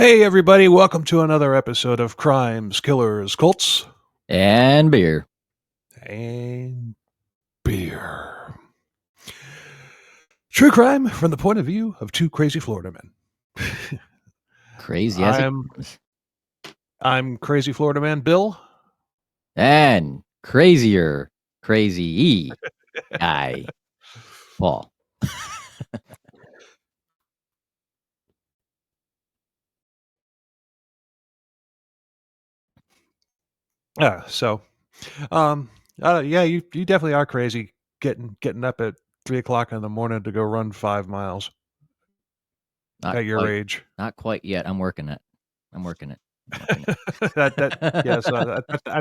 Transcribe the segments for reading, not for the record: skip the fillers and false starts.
Hey, everybody, welcome to another episode of Crimes, Killers, Cults, And beer. and Beer. True crime from the point of view of two crazy Florida men. Crazy as it I'm comes. I'm crazy Florida man Bill. And crazy guy, Paul. So, um, yeah, you definitely are crazy getting up at 3 o'clock in the morning to go run 5 miles Not at your quite. age. Not quite yet. I'm working it. I'm working it. Yeah. So I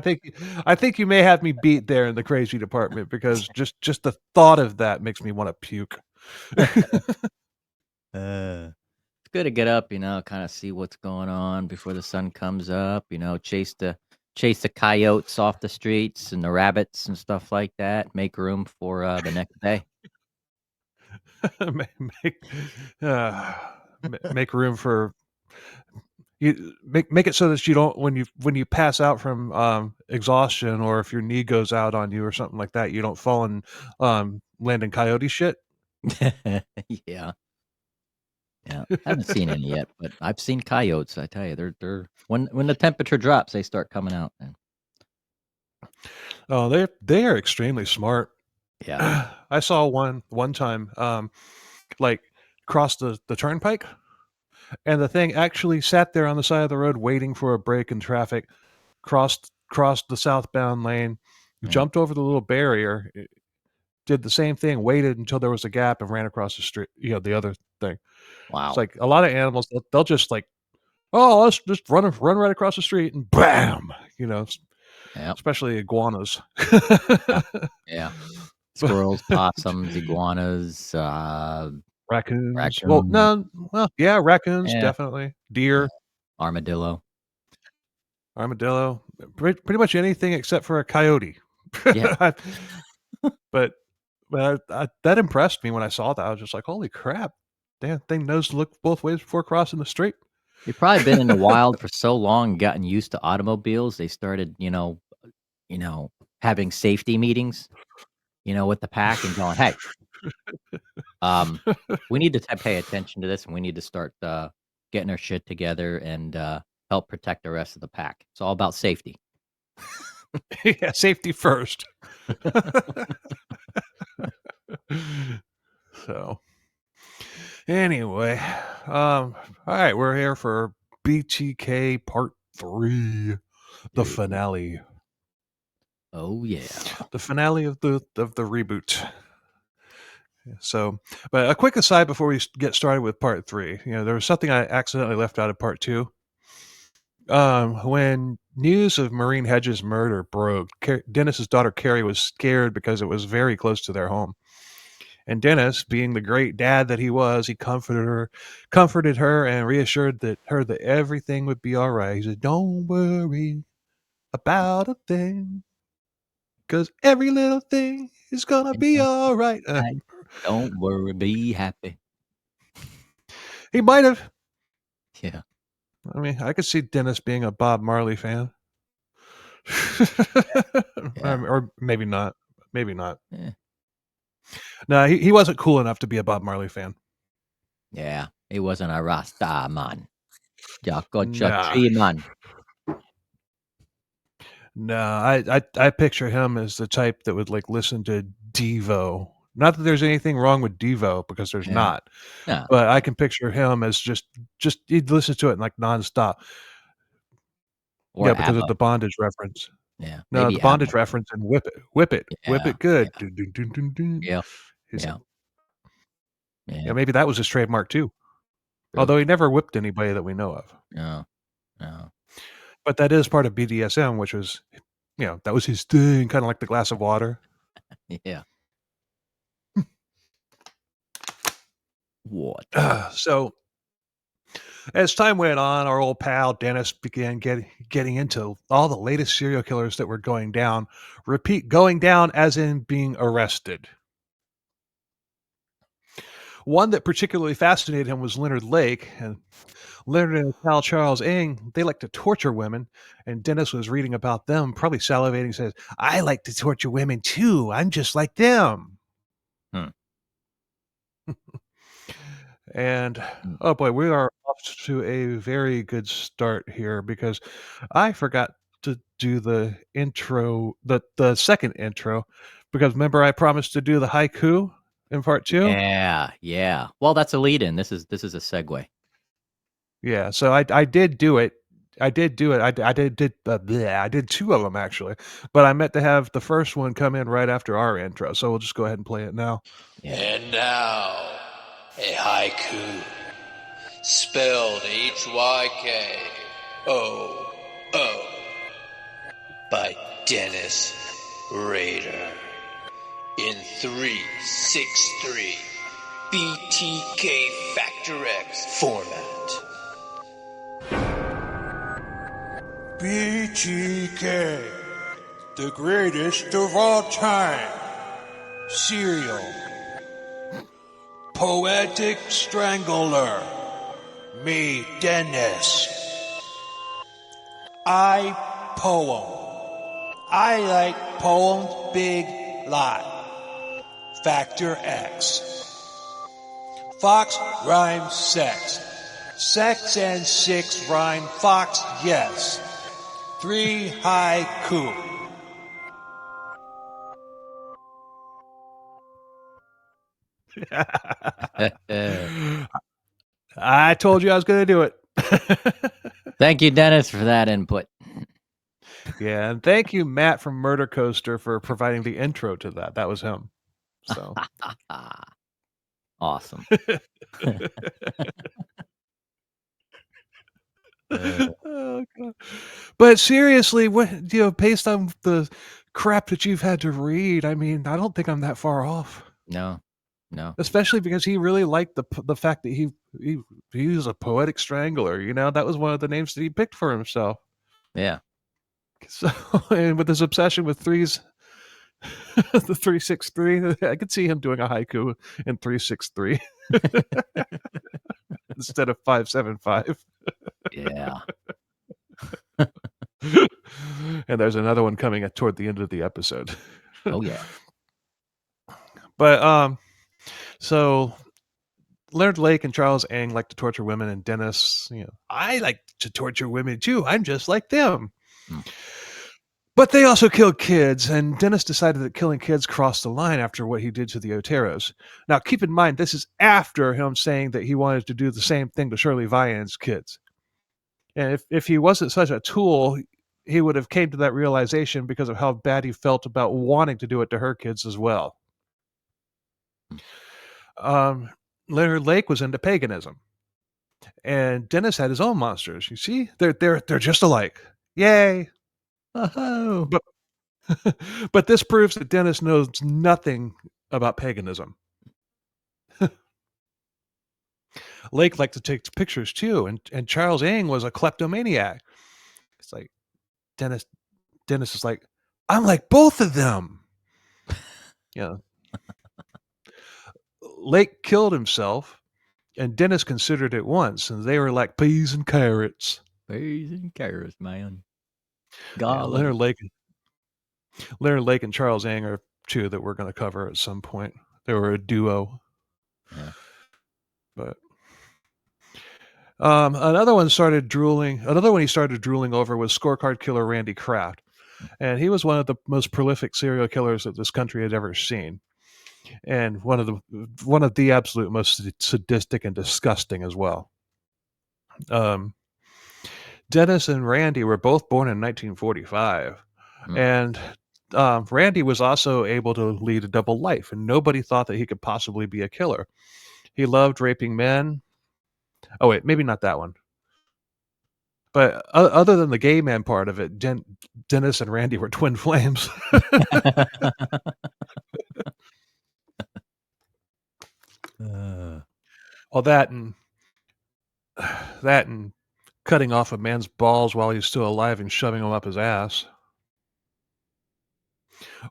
think you may have me beat there in the crazy department because just the thought of that makes me want to puke. It's good to get up, kind of see what's going on before the sun comes up, chase the coyotes off the streets and the rabbits and stuff like that. Make room for the next day. make uh, make room for you. Make it so that you don't when you pass out from exhaustion, or if your knee goes out on you or something like that, you don't fall and land in coyote shit. Yeah. Yeah, haven't seen any yet, but I've seen coyotes. I tell you, they're when the temperature drops, they start coming out. And Oh, they are extremely smart. yeah, I saw one time, like cross the turnpike, and the thing actually sat there on the side of the road waiting for a break in traffic. Crossed the southbound lane, yeah. jumped over the little barrier, did the same thing, waited until there was a gap, and ran across the street. The other thing. It's Wow. like a lot of animals. They'll just like, oh, let's just run right across the street, and bam. Yeah, Especially iguanas. yeah, yeah. Squirrels, possums, iguanas, Raccoons. Well, raccoons, no, well, yeah, raccoons, yeah, definitely. yeah, Deer, armadillo. armadillo, pretty much anything except for a coyote. Yeah, I- but that impressed me when I saw that. I was just like, holy crap. Damn thing knows to look both ways before crossing the street. they've probably been in the wild for so long, gotten used to automobiles. They started, having safety meetings, with the pack and going, "Hey, um, we need to pay attention to this, and we need to start getting our shit together and help protect the rest of the pack. It's all about safety." Yeah, safety first. So, anyway, all right, we're here for BTK Part 3, the Yeah. finale. Oh yeah. The finale of the reboot. So, but a quick aside before we get started with part 3. There was something I accidentally left out of part 2. When news of Maureen Hedges' murder broke, Dennis's daughter Carrie was scared because it was very close to their home. And Dennis, being the great dad that he was, he comforted her, and reassured her that everything would be all right. He said, "Don't worry about a thing, 'cause every little thing is gonna It's be gonna all right." be right. Don't worry, be happy. He might have. Yeah. I mean, I could see Dennis being a Bob Marley fan. Yeah. Or maybe not. Maybe not. Yeah. No, he wasn't cool enough to be a Bob Marley fan. Yeah. He wasn't a Rasta man. Jocko Nah. Tree man. No, I picture him as the type that would like listen to Devo. Not that there's anything wrong with Devo, because there's Yeah. not. No. But I can picture him as just he'd listen to it like nonstop. Or Yeah, because of ABBA. the bondage reference. Yeah. No, the Maybe ABBA. bondage reference and whip Yeah. it good. Yeah. Dun, dun, dun, dun, dun. Yeah. He's Yeah. like, yeah, Yeah. maybe that was his trademark too. True. Although he never whipped anybody that we know of. No. No. But that is part of BDSM, which was, that was his thing, kind of like the glass of water. Yeah. What? So as time went on, our old pal Dennis began getting into all the latest serial killers that were going down. Repeat, going down as in being arrested. One that particularly fascinated him was Leonard Lake, and Leonard and his pal Charles Ng, they like to torture women, and Dennis was reading about them, probably salivating, says, "I like to torture women too. I'm just like them." Hmm. And Mm. oh boy, we are off to a very good start here because I forgot to do the intro, the second intro, because remember I promised to do the haiku in part 2? Yeah, yeah. Well, that's a lead-in. This is a segue. Yeah, so I did do it. I did do it. I did 2 of them actually, but I meant to have the first one come in right after our intro, so we'll just go ahead and play it now. Yeah. And now, a haiku, spelled Hyko, by Dennis Rader, in 363 BTK Factor X format. BTK, the greatest of all time. Serial. Poetic Strangler. Me, Dennis. I poem. I like poems big lot. Factor X. Fox rhymes sex. Sex and 6 rhyme fox, yes. 3 haiku. I told you I was going to do it. Thank you, Dennis, for that input. Yeah, and thank you, Matt from Murder Coaster, for providing the intro to that. That was him. So Awesome. oh, God. But seriously, what based on the crap that you've had to read, I mean, I don't think I'm that far off. No. Especially because he really liked the fact that he was a poetic strangler. That was one of the names that he picked for himself. Yeah. So, and with his obsession with threes, the 363, I could see him doing a haiku in 363 instead of 575. Yeah. And there's another one coming toward the end of the episode. Oh, yeah. But so Leonard Lake and Charles Ng like to torture women, and Dennis, I like to torture women too. I'm just like them. Hmm. But they also kill kids, and Dennis decided that killing kids crossed the line after what he did to the Oteros. Now, keep in mind, this is after him saying that he wanted to do the same thing to Shirley Vian's kids. And if he wasn't such a tool, he would have came to that realization because of how bad he felt about wanting to do it to her kids as well. Leonard Lake was into paganism, and Dennis had his own monsters. You see, they're just alike. Yay! Oh. But this proves that Dennis knows nothing about paganism. Lake liked to take pictures too, and Charles Ng was a kleptomaniac. It's like Dennis is like, I'm like both of them. Yeah. Lake killed himself, and Dennis considered it once, and they were like peas and carrots. Peas and carrots, man. Yeah, God. Leonard Lake and Charles Ng are 2 that we're going to cover at some point. They were a duo. Yeah. But another one he started drooling over was scorecard killer Randy Kraft. And he was one of the most prolific serial killers that this country had ever seen. And one of the absolute most sadistic and disgusting as well. Dennis and Randy were both born in 1945. And Randy was also able to lead a double life, and nobody thought that he could possibly be a killer. He loved raping men. Oh, wait, maybe not that one. But other than the gay man part of it, Dennis and Randy were twin flames. All that and cutting off a man's balls while he's still alive and shoving them up his ass.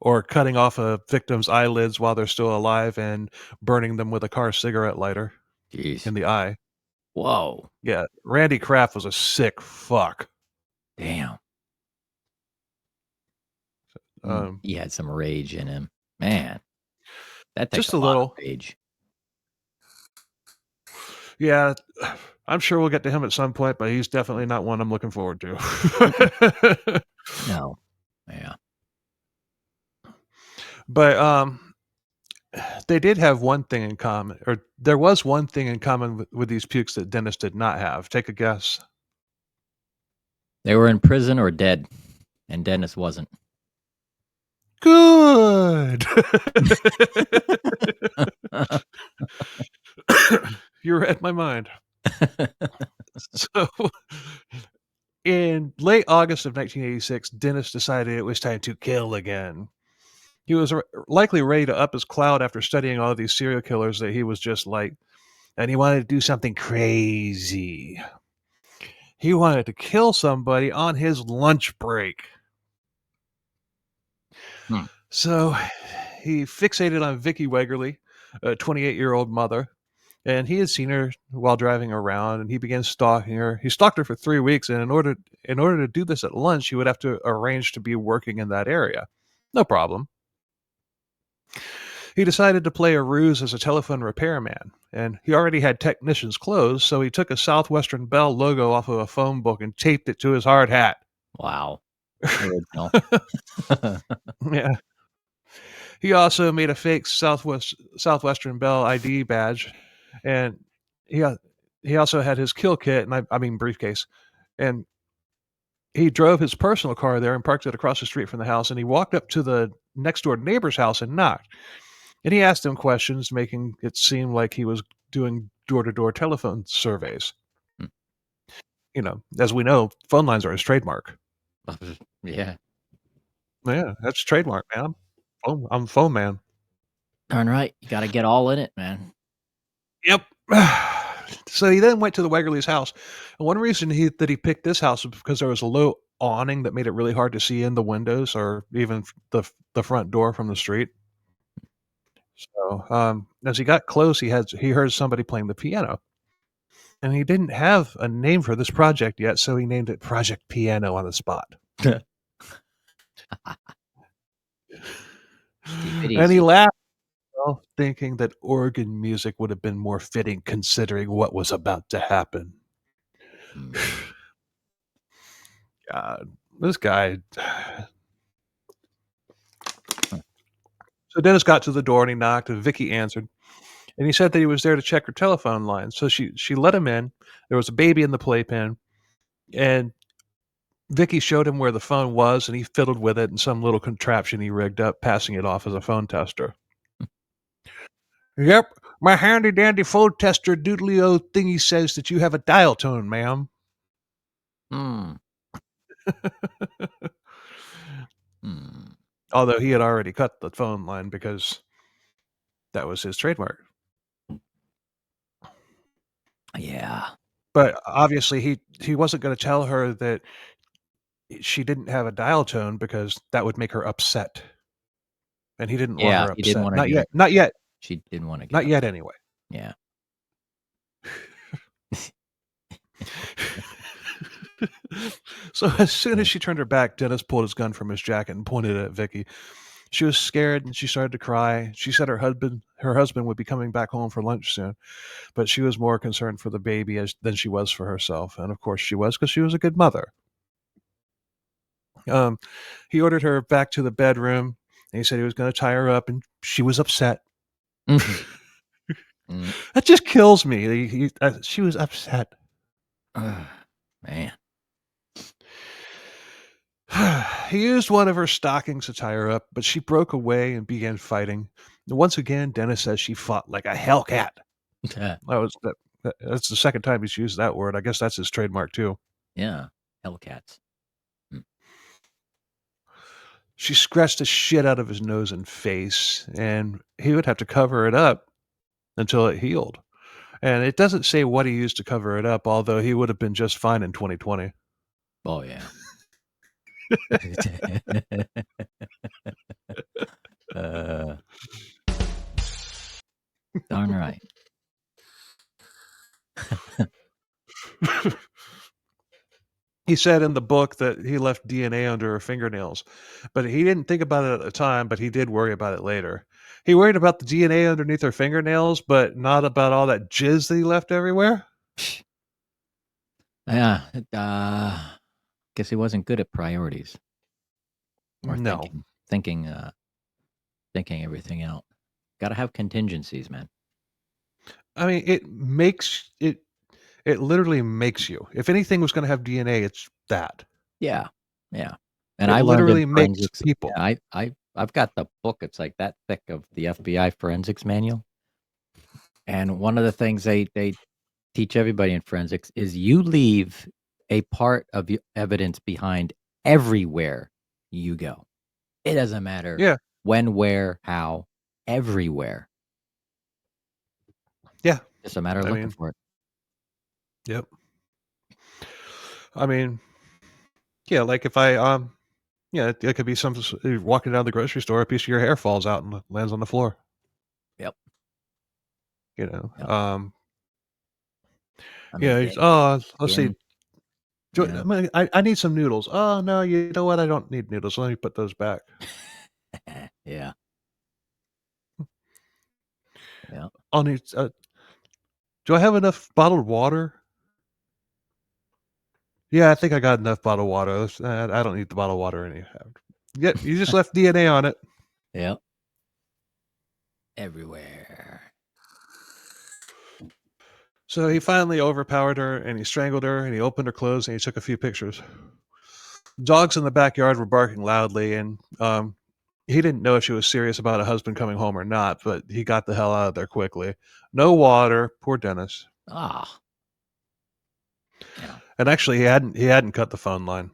or cutting off a victim's eyelids while they're still alive and burning them with a car cigarette lighter Jeez. in the eye. Whoa. Yeah, Randy Kraft was a sick fuck. Damn. Um, He had some rage in him. Man, that takes just a a lot of little. rage. Yeah, I'm sure we'll get to him at some point, but he's definitely not one I'm looking forward to. No. Yeah. But they did have one thing in common, or there was one thing in common with these pukes that Dennis did not have. Take a guess. They were in prison or dead, and Dennis wasn't. Good. You read my mind. So, in late August of 1986, Dennis decided it was time to kill again. He was likely ready to up his clout after studying all of these serial killers that he was just like, and he wanted to do something crazy. He wanted to kill somebody on his lunch break. So he fixated on Vicki Wegerle, a 28-year-old mother, and he had seen her while driving around, and he began stalking her. He stalked her for 3 weeks, and in order to do this at lunch, he would have to arrange to be working in that area. No problem. He decided to play a ruse as a telephone repairman, and he already had technicians' clothes, so he took a Southwestern Bell logo off of a phone book and taped it to his hard hat. Wow. Original. Yeah. He also made a fake Southwestern Bell ID badge, and he also had his kill kit, and I mean briefcase, and he drove his personal car there and parked it across the street from the house, and he walked up to the next door neighbor's house and knocked. And he asked him questions, making it seem like he was doing door-to-door telephone surveys. You know, as we know, phone lines are his trademark. Yeah. Yeah, that's trademark, man. I'm phone man. Darn right. You got to get all in it, man. Yep. So he then went to the Wegerle's house. And one reason that he picked this house was because there was a low awning that made it really hard to see in the windows or even the front door from the street. So as he got close, he heard somebody playing the piano. And he didn't have a name for this project yet, so he named it Project Piano on the spot. And he laughed, thinking that organ music would have been more fitting considering what was about to happen. God, this guy. So Dennis got to the door and he knocked, and Vicki answered. And he said that he was there to check her telephone line. So she let him in. There was a baby in the playpen, and Vicki showed him where the phone was, and he fiddled with it in some little contraption he rigged up, passing it off as a phone tester. Yep, my handy-dandy phone tester doodly-o thingy says that you have a dial tone, ma'am. Although he had already cut the phone line because that was his trademark. Yeah. But obviously he wasn't going to tell her that she didn't have a dial tone because that would make her upset. And he didn't want her upset. He didn't want to Not yet. Not yet. She didn't want to get Not upset. yet anyway. Yeah. So as soon as she turned her back, Dennis pulled his gun from his jacket and pointed it at Vicki. She was scared and she started to cry. She said her husband would be coming back home for lunch soon, but she was more concerned for the baby than she was for herself. And of course she was, because she was a good mother. He ordered her back to the bedroom, and he said he was going to tie her up, and she was upset. That just kills me. She was upset. Man. He used one of her stockings to tie her up, but she broke away and began fighting. And once again, Dennis says she fought like a hellcat. That's the second time he's used that word. I guess that's his trademark too. Yeah, hellcats. She scratched the shit out of his nose and face, and he would have to cover it up until it healed. And it doesn't say what he used to cover it up, although he would have been just fine in 2020. Oh, yeah. Darn right. He said in the book that he left DNA under her fingernails, but he didn't think about it at the time, but he did worry about it later. He worried about the DNA underneath her fingernails, but not about all that jizz that he left everywhere. Yeah. Guess he wasn't good at priorities or No. thinking everything out. Got to have contingencies, man. I mean, it literally makes you. If anything was going to have DNA, it's that. Yeah. And It I learned in literally makes forensics. people. Yeah, I've got the book. It's like that thick of the FBI forensics manual. And one of the things they teach everybody in forensics is you leave a part of your evidence behind everywhere you go. It doesn't matter Yeah. when, where, how, everywhere. Yeah. It's a matter of looking for it. Yep. I mean, yeah, like if I yeah, it could be something. You're walking down the grocery store, a piece of your hair falls out and lands on the floor. Yep. You know. Yep. I mean, Yeah. Let's see. yeah. I need some noodles. Oh no, you know what? I don't need noodles. Let me put those back. Yeah. Yeah. I'll need. Do I have enough bottled water? Yeah, I think I got enough bottled water. I don't need the bottled water anyhow. Yeah, you just left DNA on it. Yep. Everywhere. So he finally overpowered her, and he strangled her, and he opened her clothes, and he took a few pictures. Dogs in the backyard were barking loudly, and he didn't know if she was serious about a husband coming home or not, but he got the hell out of there quickly. No water. Poor Dennis. Ah. Yeah. And actually, he hadn't cut the phone line.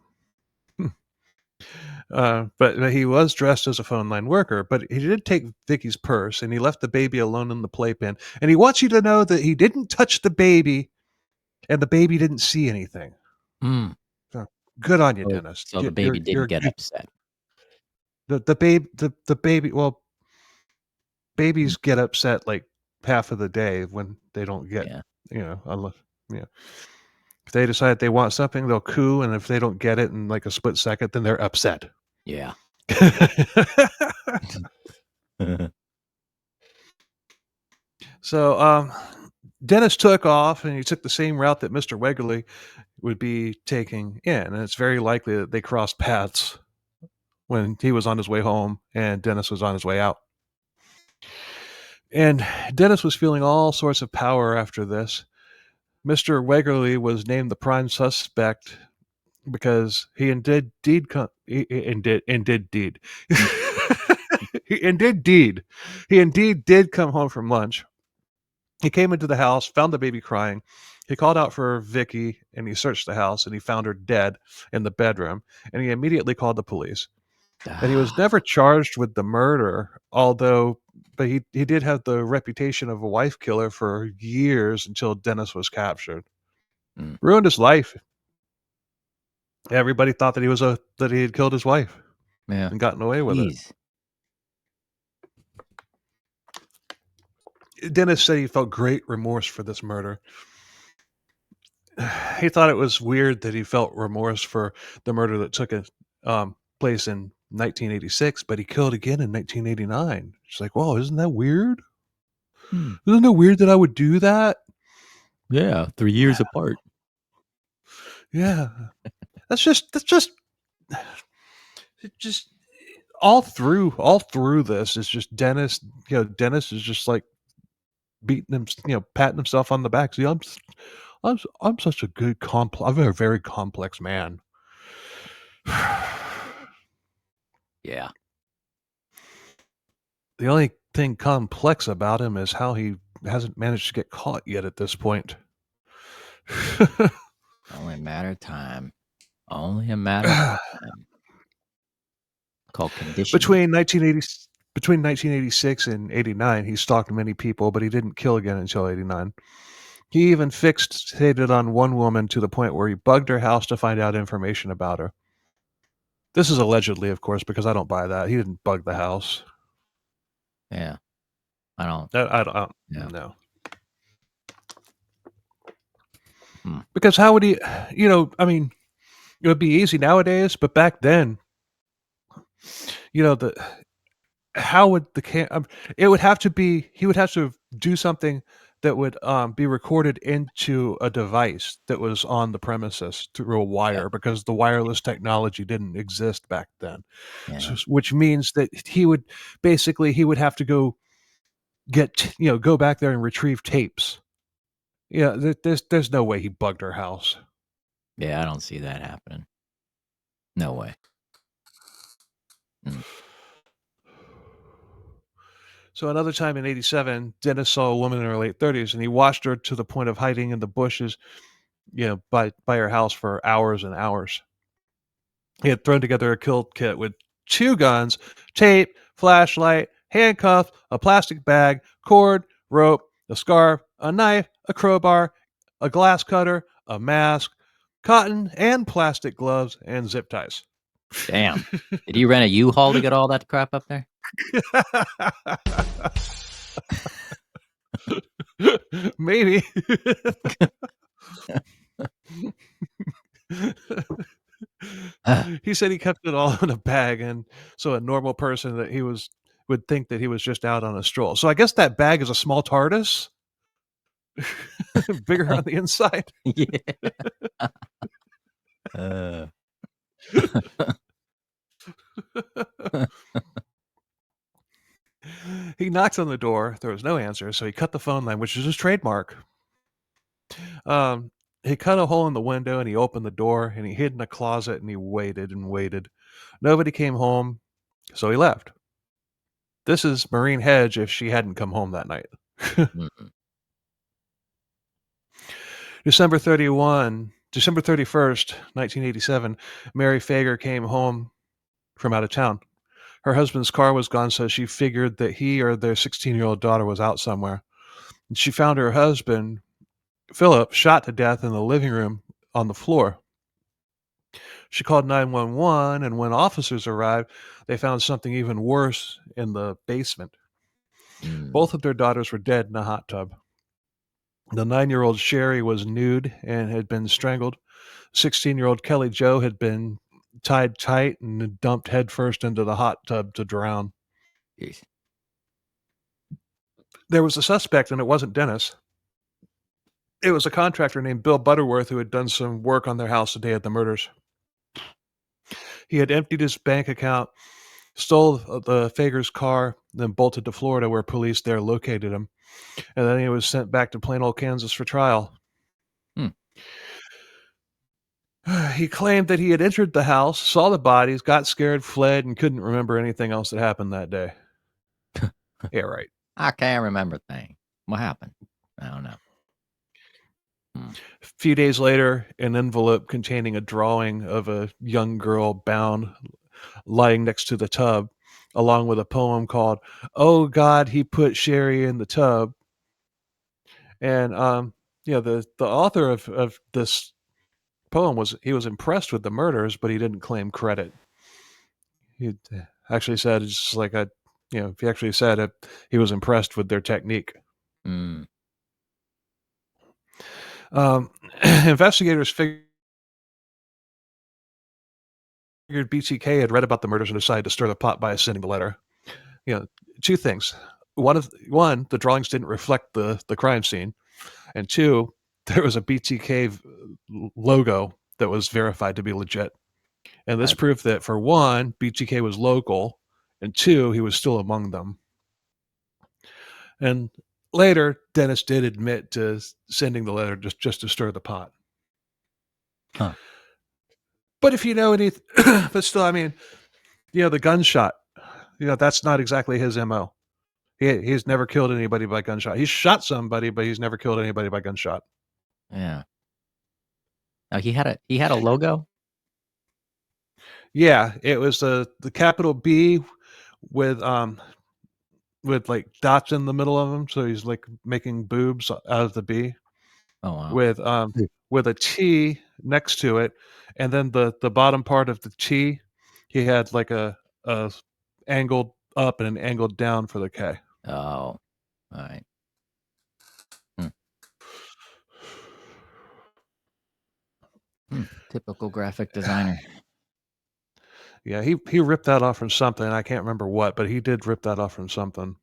But he was dressed as a phone line worker. But he did take Vicky's purse, and he left the baby alone in the playpen. And he wants you to know that he didn't touch the baby, and the baby didn't see anything. Mm. So, good on you, Dennis. So the baby didn't get upset. The baby. Well, babies get upset like half of the day when they don't get. Yeah. Unless if they decide they want something, they'll coo, and if they don't get it in like a split second, then they're upset. Yeah. So Dennis took off, and he took the same route that Mr. Wegerle would be taking in, and it's very likely that they crossed paths when he was on his way home and Dennis was on his way out. And Dennis was feeling all sorts of power after this. Mr. Wegerle was named the prime suspect because he did deed. He indeed did come home from lunch. He came into the house, found the baby crying. He called out for Vicki, and he searched the house, and he found her dead in the bedroom, and he immediately called the police. And he was never charged with the murder, but he did have the reputation of a wife killer for years until Dennis was captured. Ruined his life. Everybody thought that he had killed his wife. Yeah. And gotten away with it. Dennis said he felt great remorse for this murder. He thought it was weird that he felt remorse for the murder that took place in 1986, but he killed again in 1989. It's like, whoa, isn't that weird? Isn't it weird that I would do that? Yeah, 3 years apart. Yeah, that's just all through this is just Dennis. Dennis is just like beating him, patting himself on the back. See, I'm such a good I'm a very complex man. Yeah. The only thing complex about him is how he hasn't managed to get caught yet at this point. Only a matter of time. Only a matter of time. Called conditioning. Between 1986 and 89, he stalked many people, but he didn't kill again until 89. He even fixated on one woman to the point where he bugged her house to find out information about her. This is allegedly, of course, because I don't buy that. He didn't bug the house. Yeah. I don't. I don't Yeah. know. Hmm. Because how would he, I mean, it would be easy nowadays, but back then, the how would it would have to be he would have to do something that would be recorded into a device that was on the premises through a Yeah. wire because the wireless technology didn't exist back then. Yeah. Which means that he would have to go go back there and retrieve tapes. Yeah, there's no way he bugged her house. Yeah. I don't see that happening. No way. Mm. So another time in '87, Dennis saw a woman in her late 30s, and he watched her to the point of hiding in the bushes, by her house for hours and hours. He had thrown together a kill kit with 2 guns, tape, flashlight, handcuff, a plastic bag, cord, rope, a scarf, a knife, a crowbar, a glass cutter, a mask, cotton and plastic gloves, and zip ties. Damn. Did he rent a U-Haul to get all that crap up there? Maybe. He said he kept it all in a bag, and so a normal person would think that he was just out on a stroll. So I guess that bag is a small TARDIS, bigger on the inside. Yeah. Uh. He knocked on the door. There was no answer, so he cut the phone line, which is his trademark. He cut a hole in the window, and he opened the door, and he hid in a closet, and he waited and waited. Nobody came home, so he left. This is Maureen Hedge if she hadn't come home that night. Mm. December 31st, 1987, Mary Fager came home from out of town. Her husband's car was gone, so she figured that he or their 16-year-old daughter was out somewhere. And she found her husband, Philip, shot to death in the living room on the floor. She called 911, and when officers arrived, they found something even worse in the basement. Mm. Both of their daughters were dead in a hot tub. The 9-year-old Sherry was nude and had been strangled. 16-year-old Kelly Jo had been tied tight and dumped headfirst into the hot tub to drown. Jeez. There was a suspect, and it wasn't Dennis. It was a contractor named Bill Butterworth who had done some work on their house the day of the murders. He had emptied his bank account, stole the Fager's car, then bolted to Florida where police there located him. And then he was sent back to plain old Kansas for trial. Hmm. He claimed that he had entered the house, saw the bodies, got scared, fled, and couldn't remember anything else that happened that day. Yeah, right. I can't remember a thing. What happened? I don't know. Hmm. A few days later, an envelope containing a drawing of a young girl bound, lying next to the tub, along with a poem called "Oh God, He Put Sherry in the Tub." And the author of this poem was impressed with the murders, but he didn't claim credit. He actually said it's just like he actually said it, he was impressed with their technique. Mm. Investigators figured BTK had read about the murders and decided to stir the pot by sending the letter. Two things. One, the drawings didn't reflect the crime scene, and two, there was a BTK logo that was verified to be legit. And this Right. proved that, for one, BTK was local, and two, he was still among them. And later, Dennis did admit to sending the letter just to stir the pot. Huh. But if you know anything, but still, I mean, the gunshot, that's not exactly his MO. He's never killed anybody by gunshot. He's shot somebody, but he's never killed anybody by gunshot. Yeah. Now he had a logo. Yeah, it was the capital B with like dots in the middle of them, so he's like making boobs out of the B. Oh wow. With a T next to it, and then the bottom part of the T, he had like a angled up and an angled down for the K. Oh. All right. Hmm. Typical graphic designer. Yeah, he ripped that off from something. I can't remember what, but he did rip that off from something.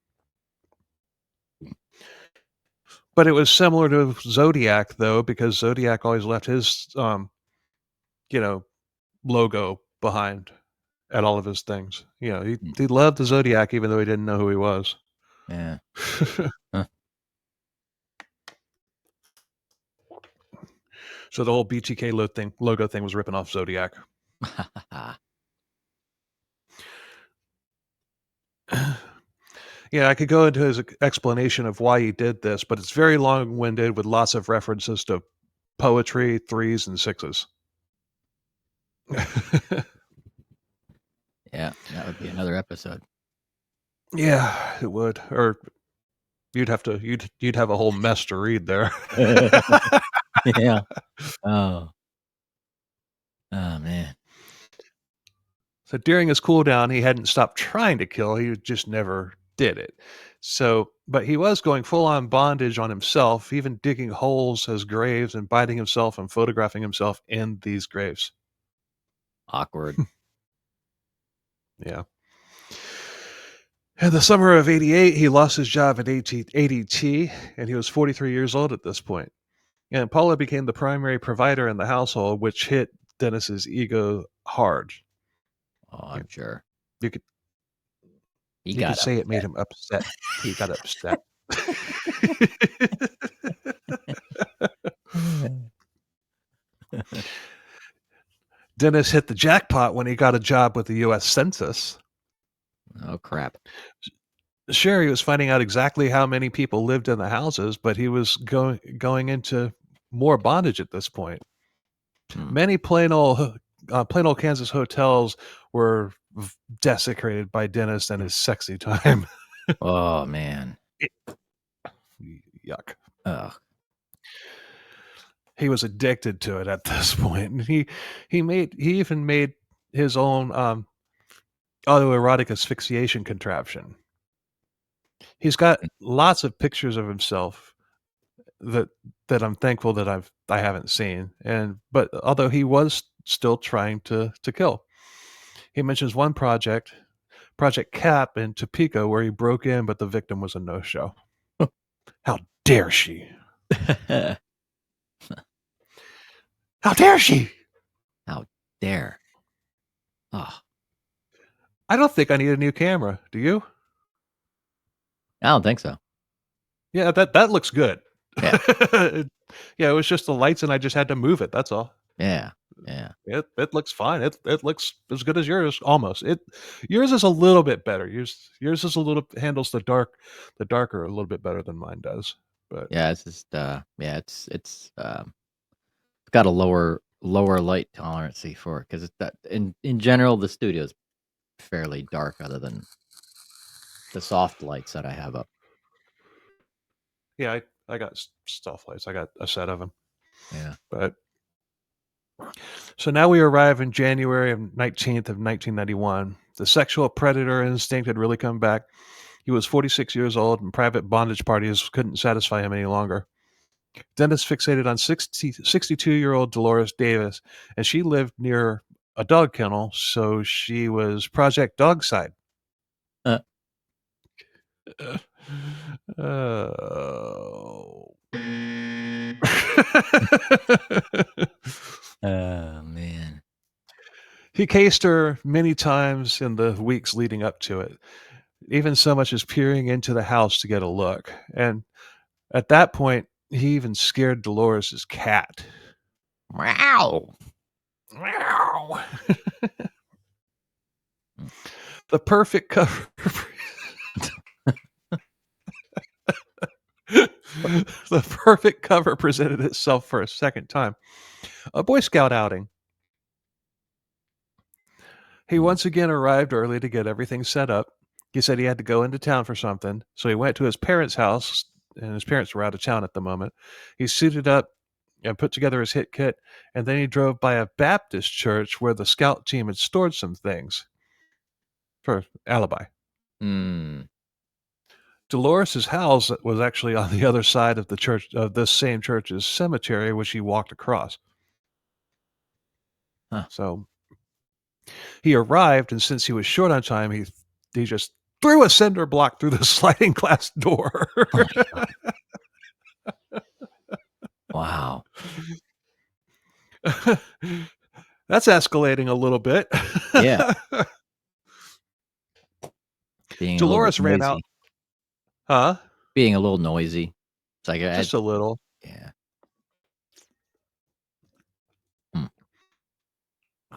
But it was similar to Zodiac, though, because Zodiac always left his, logo behind at all of his things. He loved the Zodiac, even though he didn't know who he was. Yeah. So the whole BTK logo thing was ripping off Zodiac. Yeah, I could go into his explanation of why he did this, but it's very long-winded with lots of references to poetry, 3s, and 6s. Yeah, that would be another episode. Yeah, it would. Or you'd have a whole mess to read there. Yeah. Oh. Oh man. So during his cooldown, he hadn't stopped trying to kill. He just never did it. But he was going full on bondage on himself, even digging holes as graves and biting himself and photographing himself in these graves. Awkward. Yeah. In the summer of '88, he lost his job at ADT, and he was 43 years old at this point. And Paula became the primary provider in the household, which hit Dennis's ego hard. Oh, I'm sure. You could He you got could say it made him upset. He got upset. Dennis hit the jackpot when he got a job with the U.S. Census. Oh crap. Sure, he was finding out exactly how many people lived in the houses, but he was going into more bondage at this point. Many plain old Kansas hotels were desecrated by Dennis and his sexy time. Oh man. Yuck. Ugh. He was addicted to it at this point. And he even made his own autoerotic asphyxiation contraption. He's got lots of pictures of himself that I'm thankful that I haven't seen. But although he was still trying to kill. He mentions one Project Cap in Topeka, where he broke in, but the victim was a no-show. How dare she? How dare she? How dare. Oh. I don't think I need a new camera. Do you? I don't think so. Yeah, that looks good. Yeah. Yeah, it was just the lights and I just had to move it. That's all. Yeah. Yeah. It looks fine. It looks as good as yours almost. Yours is a little bit better. Yours is a little handles the darker a little bit better than mine does. But Yeah, it's just it's got a lower light tolerancy for it because it's that in general the studio's fairly dark other than the soft lights that I have up. yeah, I got stuff lights. I got a set of them. Yeah. But so now we arrive in January of 1991. The sexual predator instinct had really come back. He was 46 years old, and private bondage parties couldn't satisfy him any longer. Dennis fixated on 62-year-old Doris Davis, and she lived near a dog kennel, so she was Project Dogside. Oh. Oh man. He cased her many times in the weeks leading up to it, even so much as peering into the house to get a look. And at that point, he even scared Dolores' cat. Wow. Meow. The perfect cover. The perfect cover presented itself for a second time. A Boy Scout outing. He once again arrived early to get everything set up. He said he had to go into town for something, so he went to his parents' house, and his parents were out of town at the moment. He suited up and put together his hit kit, and then he drove by a Baptist church where the scout team had stored some things for alibi. Dolores's house was actually on the other side of the church, of this same church's cemetery, which he walked across. Huh. So he arrived, and since he was short on time, he just threw a cinder block through the sliding glass door. Oh my God. Wow. That's escalating a little bit. Yeah. Being a little bit Dolores ran out. noisy. Huh? Being a little noisy. It's like, Just a little. yeah.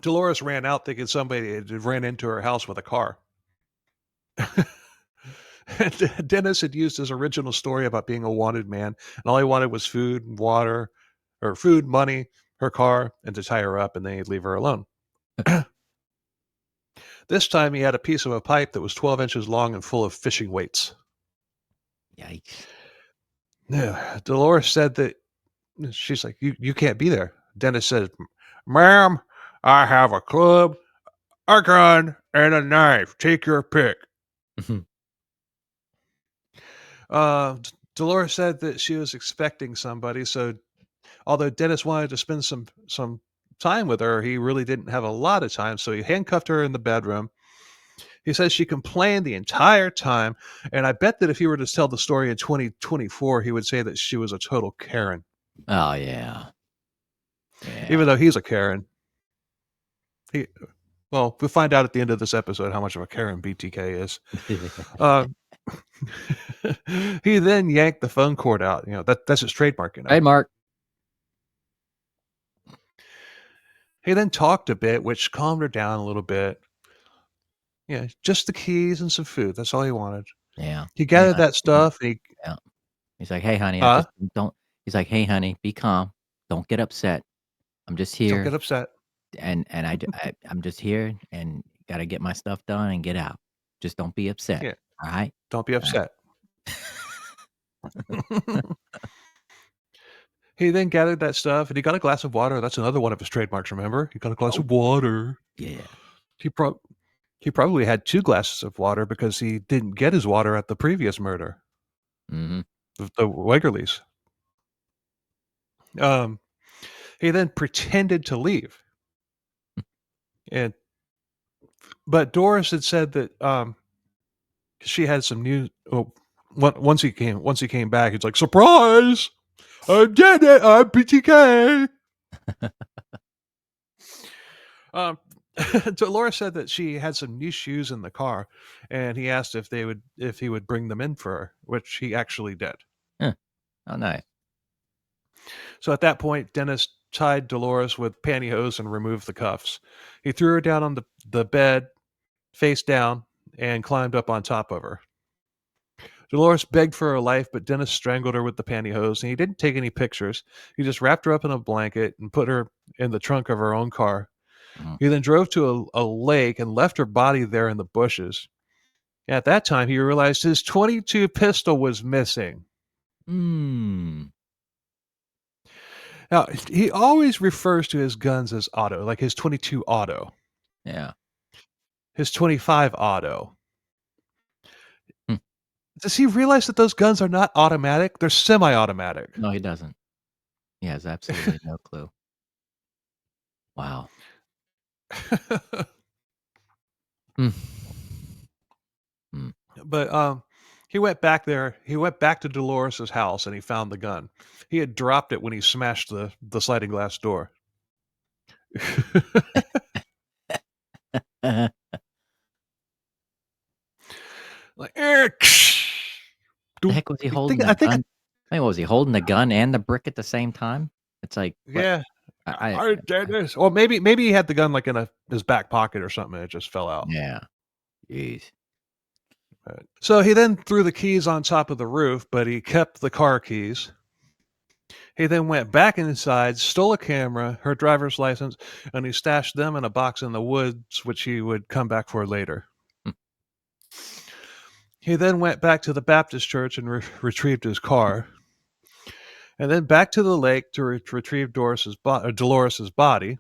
Dolores ran out thinking somebody had ran into her house with a car. Dennis had used his original story about being a wanted man, and all he wanted was food and water, or food, money, her car, and to tie her up, and then he'd leave her alone. This time he had a piece of a pipe that was 12 inches long and full of fishing weights. Yikes. Yeah, Dolores said that she's like, you can't be there. Dennis said, "Ma'am, I have a club, a gun, and a knife. Take your pick." Dolores said that she was expecting somebody, so although Dennis wanted to spend some time with her, he really didn't have a lot of time, so he handcuffed her in the bedroom. He says she complained the entire time, and I bet that if he were to tell the story in 2024, he would say that she was a total Karen. Oh, yeah. Even though he's a Karen. Well, we'll find out at the end of this episode how much of a Karen BTK is. He then yanked the phone cord out. That's his trademark. Trademark. He then talked a bit, which calmed her down a little bit. Yeah, just the keys and some food. That's all he wanted. Yeah. He gathered that stuff. And Yeah. He's like, "Hey, honey, Huh? He's like, "Hey, honey, be calm. Don't get upset. I'm just Don't here, get upset. and I'm just here, and gotta get my stuff done and get out. Just don't be upset. Yeah. All right? Don't be upset. He then gathered that stuff, and he got a glass of water. That's another one of his trademarks, remember? He got a glass of water. Yeah. He probably had 2 glasses of water because he didn't get his water at the previous murder. Mm-hmm. The Wegerles. He then pretended to leave. But Doris had said that she had some news. Once he came back, it's like, surprise! I did it. I'm BTK. Dolores said that she had some new shoes in the car, and he asked if he would bring them in for her, which he actually did. Oh, nice. So at that point, Dennis tied Dolores with pantyhose and removed the cuffs. He threw her down on the bed, face down, and climbed up on top of her. Dolores begged for her life, but Dennis strangled her with the pantyhose, and he didn't take any pictures. He just wrapped her up in a blanket and put her in the trunk of her own car. Mhm. He then drove to a lake and left her body there in the bushes. At that time, he realized his .22 pistol was missing. Mm. Now, he always refers to his guns as auto, like his .22 auto, Yeah. his .25 auto. Hmm. Does he realize that those guns are not automatic? They're semi-automatic. No, he doesn't. He has absolutely no clue. Wow. Mm. But he went back there. He went back to Dolores's house and he found the gun. He had dropped it when he smashed the sliding glass door. Like, The heck was he holding the gun? I mean, what was he holding the gun and the brick at the same time? It's like, what? Yeah. I did this. Or maybe he had the gun like in his back pocket or something, and it just fell out. Yeah. Jeez. So he then threw the keys on top of the roof, but he kept the car keys. He then went back inside, stole a camera, her driver's license, and he stashed them in a box in the woods, which he would come back for later. He then went back to the Baptist church and retrieved his car, and then back to the lake to retrieve Dolores' body.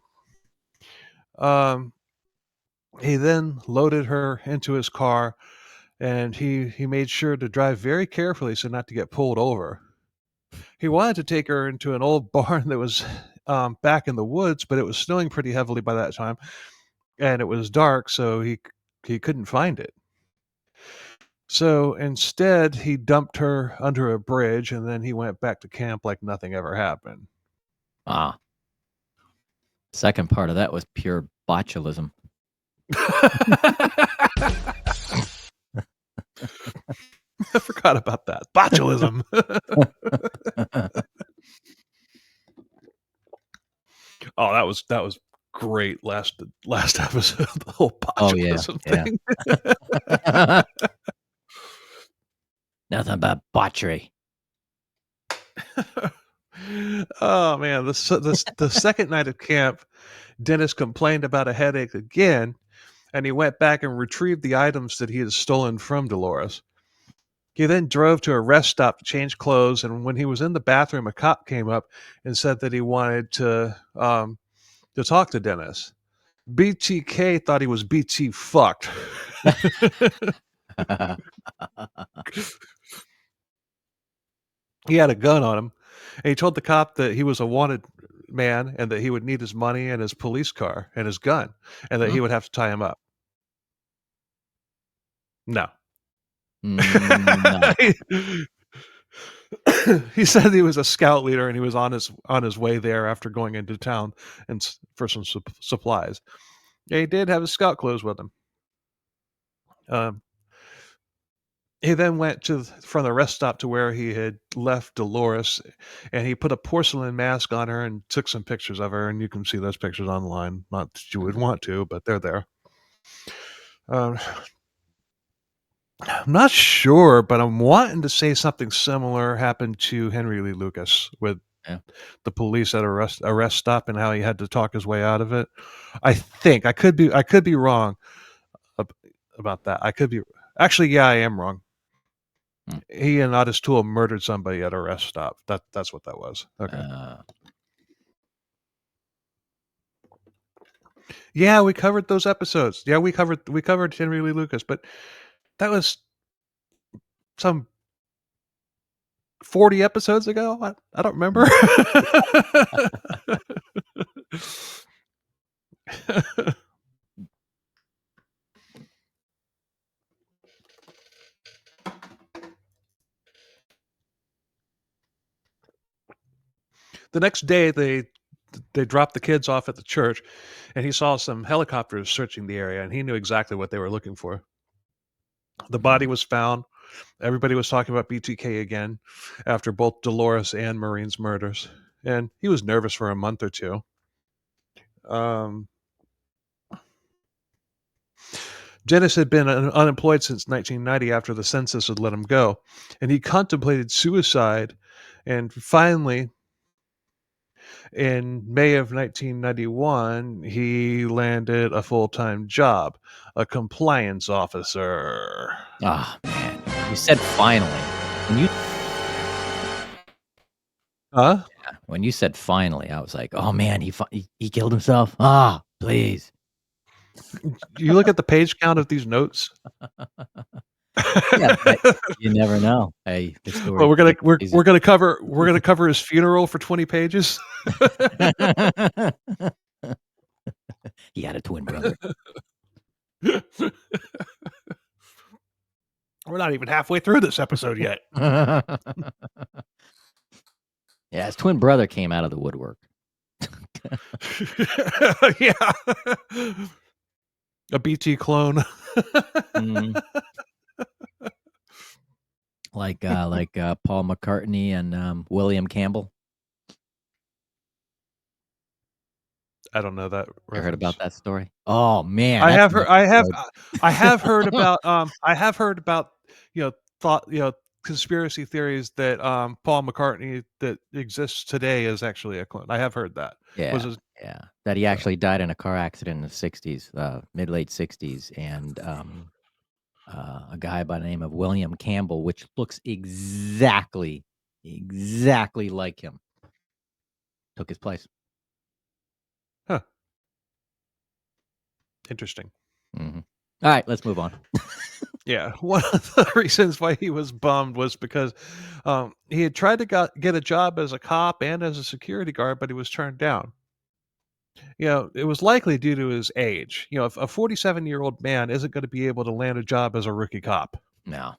He then loaded her into his car and he made sure to drive very carefully so not to get pulled over. He wanted to take her into an old barn that was back in the woods, but it was snowing pretty heavily by that time, and it was dark, so he couldn't find it. So instead, he dumped her under a bridge, and then he went back to camp like nothing ever happened. Ah. Second part of that was pure botulism. I forgot about that. Botulism. Oh, that was great last episode. The whole botulism thing. Yeah. Nothing but botchery. Oh man, the second night of camp, Dennis complained about a headache again, and he went back and retrieved the items that he had stolen from Dolores. He then drove to a rest stop to change clothes, and when he was in the bathroom, a cop came up and said that he wanted to talk to Dennis. BTK thought he was BT fucked. He had a gun on him, and he told the cop that he was a wanted man and that he would need his money and his police car and his gun, and that he would have to tie him up. No. No. He said he was a scout leader and he was on his way there after going into town and for some supplies. Yeah, he did have his scout clothes with him. He then went from the rest stop to where he had left Dolores, and he put a porcelain mask on her and took some pictures of her, and you can see those pictures online. Not that you would want to, but they're there. I'm not sure, but I'm wanting to say something similar happened to Henry Lee Lucas with the police at a rest stop and how he had to talk his way out of it. I think I could be wrong about that. I could be actually, yeah, I am wrong. He and not his tool murdered somebody at a rest stop. That's what that was. Okay. Yeah, we covered those episodes. Yeah, we covered Henry Lee Lucas, but that was some 40 episodes ago. I don't remember. The next day, they dropped the kids off at the church, and he saw some helicopters searching the area, and he knew exactly what they were looking for. The body was found. Everybody was talking about BTK again after both Dolores and Maureen's murders, and he was nervous for a month or two. Dennis had been unemployed since 1990 after the census had let him go, and he contemplated suicide, and finally, in May of 1991, he landed a full-time job, a compliance officer. Oh, man. You said finally. Huh? Yeah, when you said finally, I was like, oh, man, he killed himself? Ah, please. You look at the page count of these notes. Yeah, but you never know. Hey, the story. Well, we're gonna cover his funeral for 20 pages. He had a twin brother. We're not even halfway through this episode yet. Yeah, his twin brother came out of the woodwork. Yeah. A BT clone. Like Paul McCartney and William Campbell. I don't know that. I heard about that story. Oh man, I have heard about conspiracy theories that Paul McCartney that exists today is actually a clone. I have heard that. Yeah, that he actually died in a car accident in the 60s, mid-late 60s, and a guy by the name of William Campbell, which looks exactly like him, took his place. Huh. Interesting. Mm-hmm. All right, let's move on. Yeah, one of the reasons why he was bummed was because he had tried to get a job as a cop and as a security guard, but he was turned down. It was likely due to his age. If a 47-year-old man isn't going to be able to land a job as a rookie cop. No.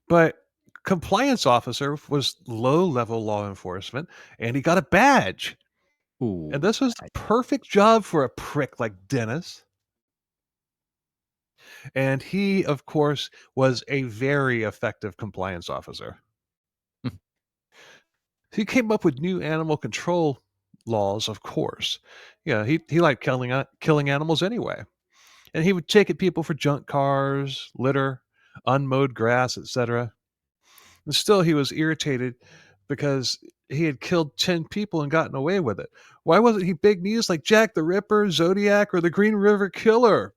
But compliance officer was low-level law enforcement, and he got a badge. Ooh. And this was the perfect job for a prick like Dennis. And he, of course, was a very effective compliance officer. He came up with new animal control laws, of course. He liked killing animals anyway. And he would ticket people for junk cars, litter, unmowed grass, etc. And still, he was irritated because he had killed 10 people and gotten away with it. Why wasn't he big news like Jack the Ripper, Zodiac, or the Green River Killer?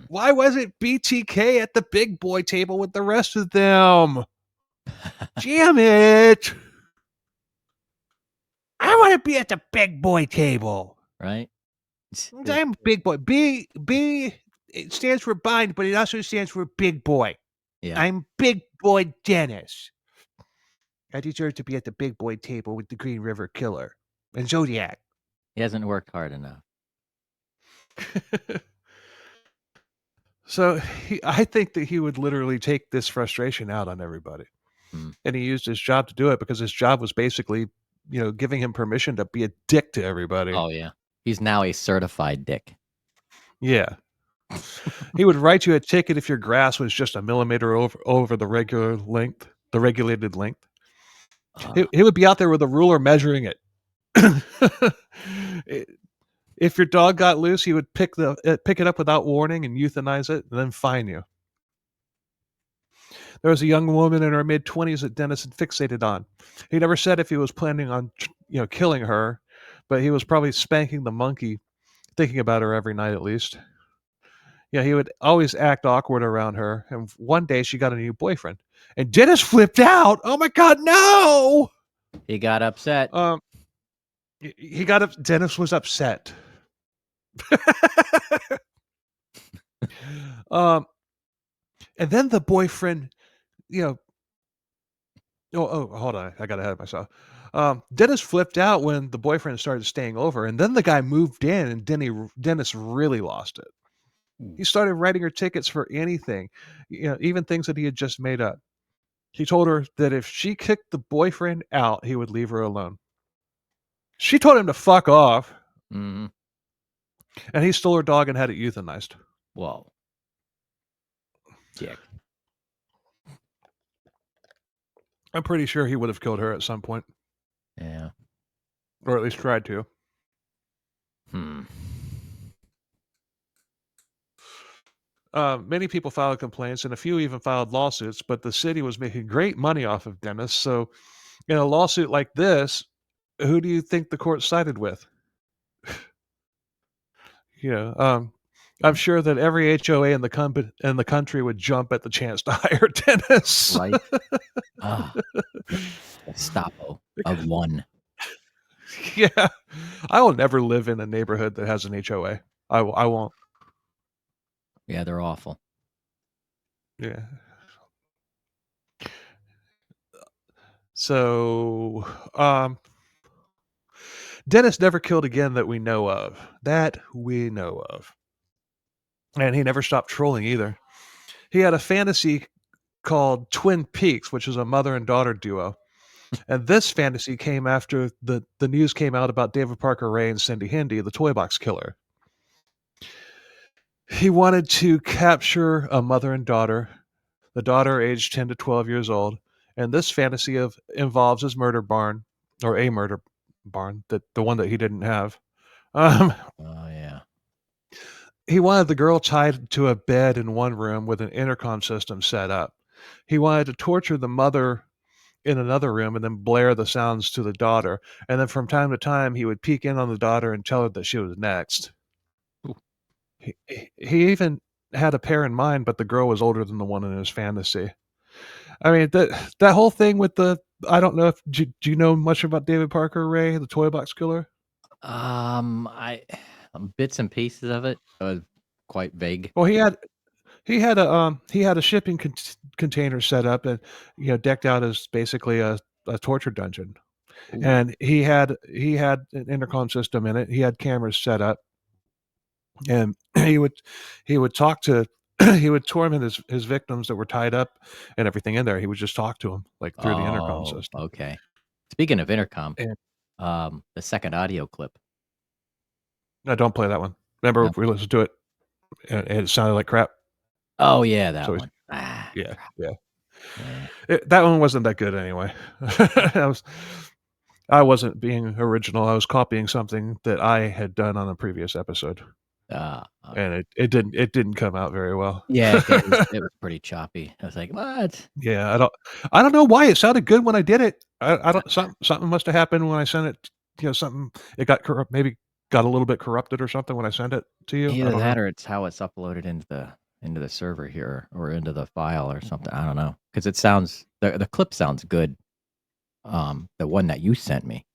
Why wasn't BTK at the big boy table with the rest of them? Damn it! I want to be at the big boy table. Right? I'm big boy. B it stands for bind, but it also stands for big boy. Yeah. I'm big boy Dennis. I deserve to be at the big boy table with the Green River Killer and Zodiac. He hasn't worked hard enough. So I think that he would literally take this frustration out on everybody. And he used his job to do it because his job was basically, giving him permission to be a dick to everybody. Oh, yeah. He's now a certified dick. Yeah. He would write you a ticket if your grass was just a millimeter over the regulated length. He would be out there with a ruler measuring it. If your dog got loose, he would pick it up without warning and euthanize it and then fine you. There was a young woman in her mid-20s that Dennis had fixated on. He never said if he was planning on, killing her, but he was probably spanking the monkey, thinking about her every night at least. He would always act awkward around her, and one day she got a new boyfriend. And Dennis flipped out. Oh my God, no! He got upset. Dennis was upset. And then the boyfriend, hold on, I got ahead of myself. Dennis flipped out when the boyfriend started staying over, and then the guy moved in, and Dennis really lost it. He started writing her tickets for anything, even things that he had just made up. He told her that if she kicked the boyfriend out, he would leave her alone. She told him to fuck off. Mm-hmm. And he stole her dog and had it euthanized. Whoa. Dick. I'm pretty sure he would have killed her at some point. Yeah. Or at least tried to. Many people filed complaints, and a few even filed lawsuits, but the city was making great money off of Dennis. So, in a lawsuit like this, who do you think the court sided with? I'm sure that every HOA in the country would jump at the chance to hire Dennis. Right. Gestapo of one. Yeah. I will never live in a neighborhood that has an HOA. I won't. Yeah, they're awful. Yeah. So, Dennis never killed again that we know of. And he never stopped trolling either. He had a fantasy called Twin Peaks, which is a mother and daughter duo. And this fantasy came after the news came out about David Parker Ray and Cindy Hindi, the toy box killer. He wanted to capture a mother and daughter, the daughter aged 10 to 12 years old, and this fantasy involves his murder barn, or a murder barn, the one that he didn't have. Oh, yeah. He wanted the girl tied to a bed in one room with an intercom system set up. He wanted to torture the mother in another room and then blare the sounds to the daughter. And then from time to time, he would peek in on the daughter and tell her that she was next. He even had a pair in mind, but the girl was older than the one in his fantasy. I mean, that whole thing with I don't know if, do you know much about David Parker Ray, the toy box killer? Bits and pieces of it. Quite vague. Well, he had a shipping container set up and decked out as basically a torture dungeon. Ooh. And he had an intercom system in it. He had cameras set up, and he would talk to he would torment his victims that were tied up and everything in there. He would just talk to them like through the intercom Oh, system. okay. Speaking of intercom, And the second audio clip. no, don't play that one. Remember, No. we listened to it, and it sounded like crap. Oh yeah, that So one. Ah, yeah, yeah. yeah. That one wasn't that good anyway. I wasn't being original. I was copying something that I had done on a previous episode, and it didn't come out very well. Yeah, it was pretty choppy. I was like, "What?" Yeah, I don't know why it sounded good when I did it. I don't something must have happened when I sent it. Something it got maybe got a little bit corrupted or something when I sent it to you. I Either don't that know. or it's how it's uploaded into the server here or into the file or something. I don't know because it sounds the clip sounds good. The one that you sent me.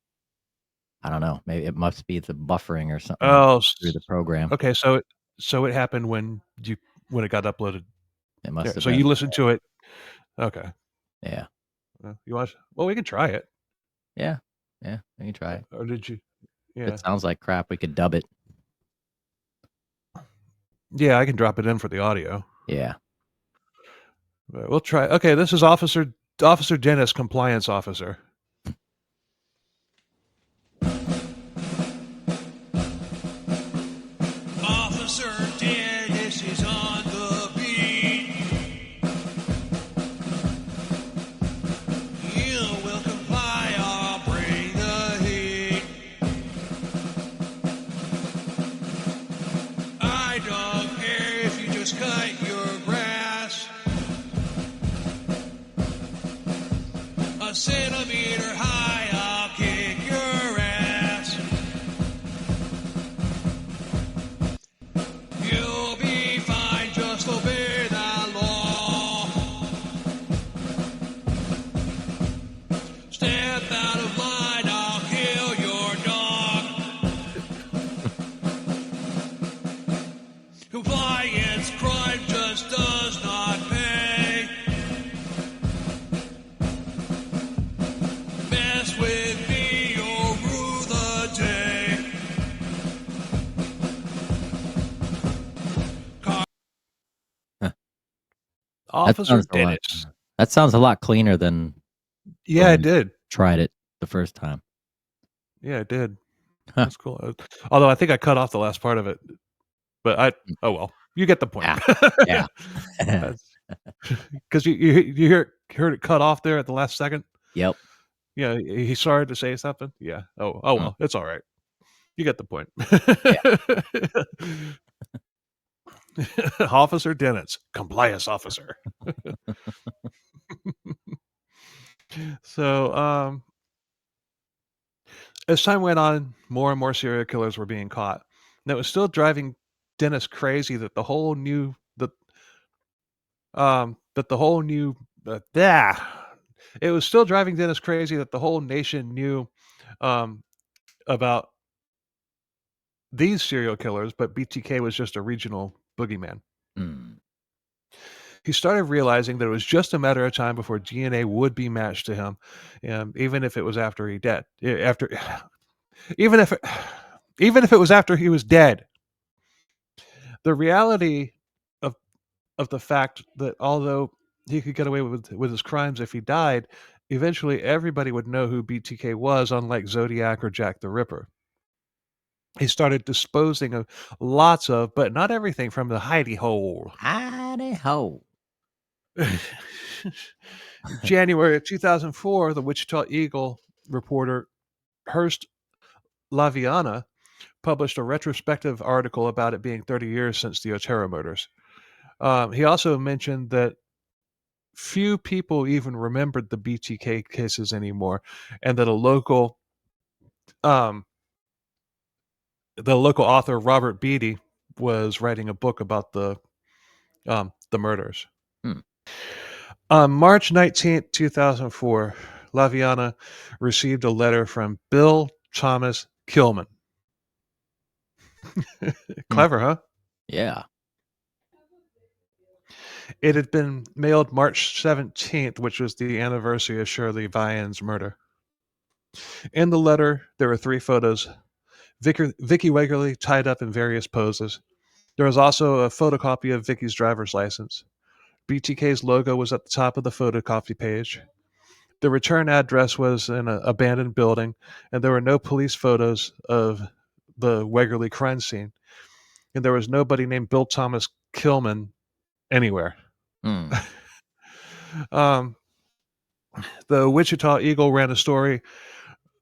I don't know. Maybe it must be the buffering or something Oh, through the program. okay. So it happened when it got uploaded. It must There. have So been. you listened to it. Okay. Yeah. You watch? Well, we can try it. Yeah. Yeah. We can try it. Or did you? If Yeah. it sounds like crap, we could dub it. Yeah, I can drop it in for the audio. Yeah. But we'll try. Okay, this is Officer Dennis, compliance officer. Officer Dennis is on the beat. You will comply, I'll bring the heat. I don't care if you just cut your grass a centimeter high, I'll kick your ass. You'll be fine, just obey the law. Step out of line, I'll kill your dog. Compliance crime just does not pay. Mess with me, you'll rue the day. Officer Dennis. That sounds a lot cleaner than Yeah, when it did. tried it the first time. Yeah, it did. Huh. That's cool. Although I think I cut off the last part of it, but oh well, you get the point. Yeah. Because you heard it cut off there at the last second. Yep. Yeah, he started to say something. Yeah. Oh well, it's all right. You get the point. Officer Dennis, compliance officer. So, as time went on, more and more serial killers were being caught. And it was still driving Dennis crazy that the whole new it was still driving Dennis crazy that the whole nation knew about these serial killers, but BTK was just a regional boogeyman. Mm. He started realizing that it was just a matter of time before DNA would be matched to him, even if it was after he dead. Even if it was after he was dead. The reality of the fact that although he could get away with his crimes if he died, eventually everybody would know who BTK was, unlike Zodiac or Jack the Ripper. He started disposing of lots of, but not everything, from the hidey hole. Hidey hole. January of 2004, the Wichita Eagle reporter Hearst Laviana published a retrospective article about it being 30 years since the Otero murders. He also mentioned that few people even remembered the BTK cases anymore, and that the local author Robert Beatty was writing a book about the murders. On March 19th, 2004, Laviana received a letter from Bill Thomas Kilman. Clever, huh? Yeah. It had been mailed March 17th, which was the anniversary of Shirley Vian's murder. In the letter, there were 3 photos. Vicki Wegerle tied up in various poses. There was also a photocopy of Vicky's driver's license. BTK's logo was at the top of the photocopy page. The return address was in an abandoned building, and there were no police photos of the Wegerle crime scene. And there was nobody named Bill Thomas Killman anywhere. Hmm. Um, the Wichita Eagle ran a story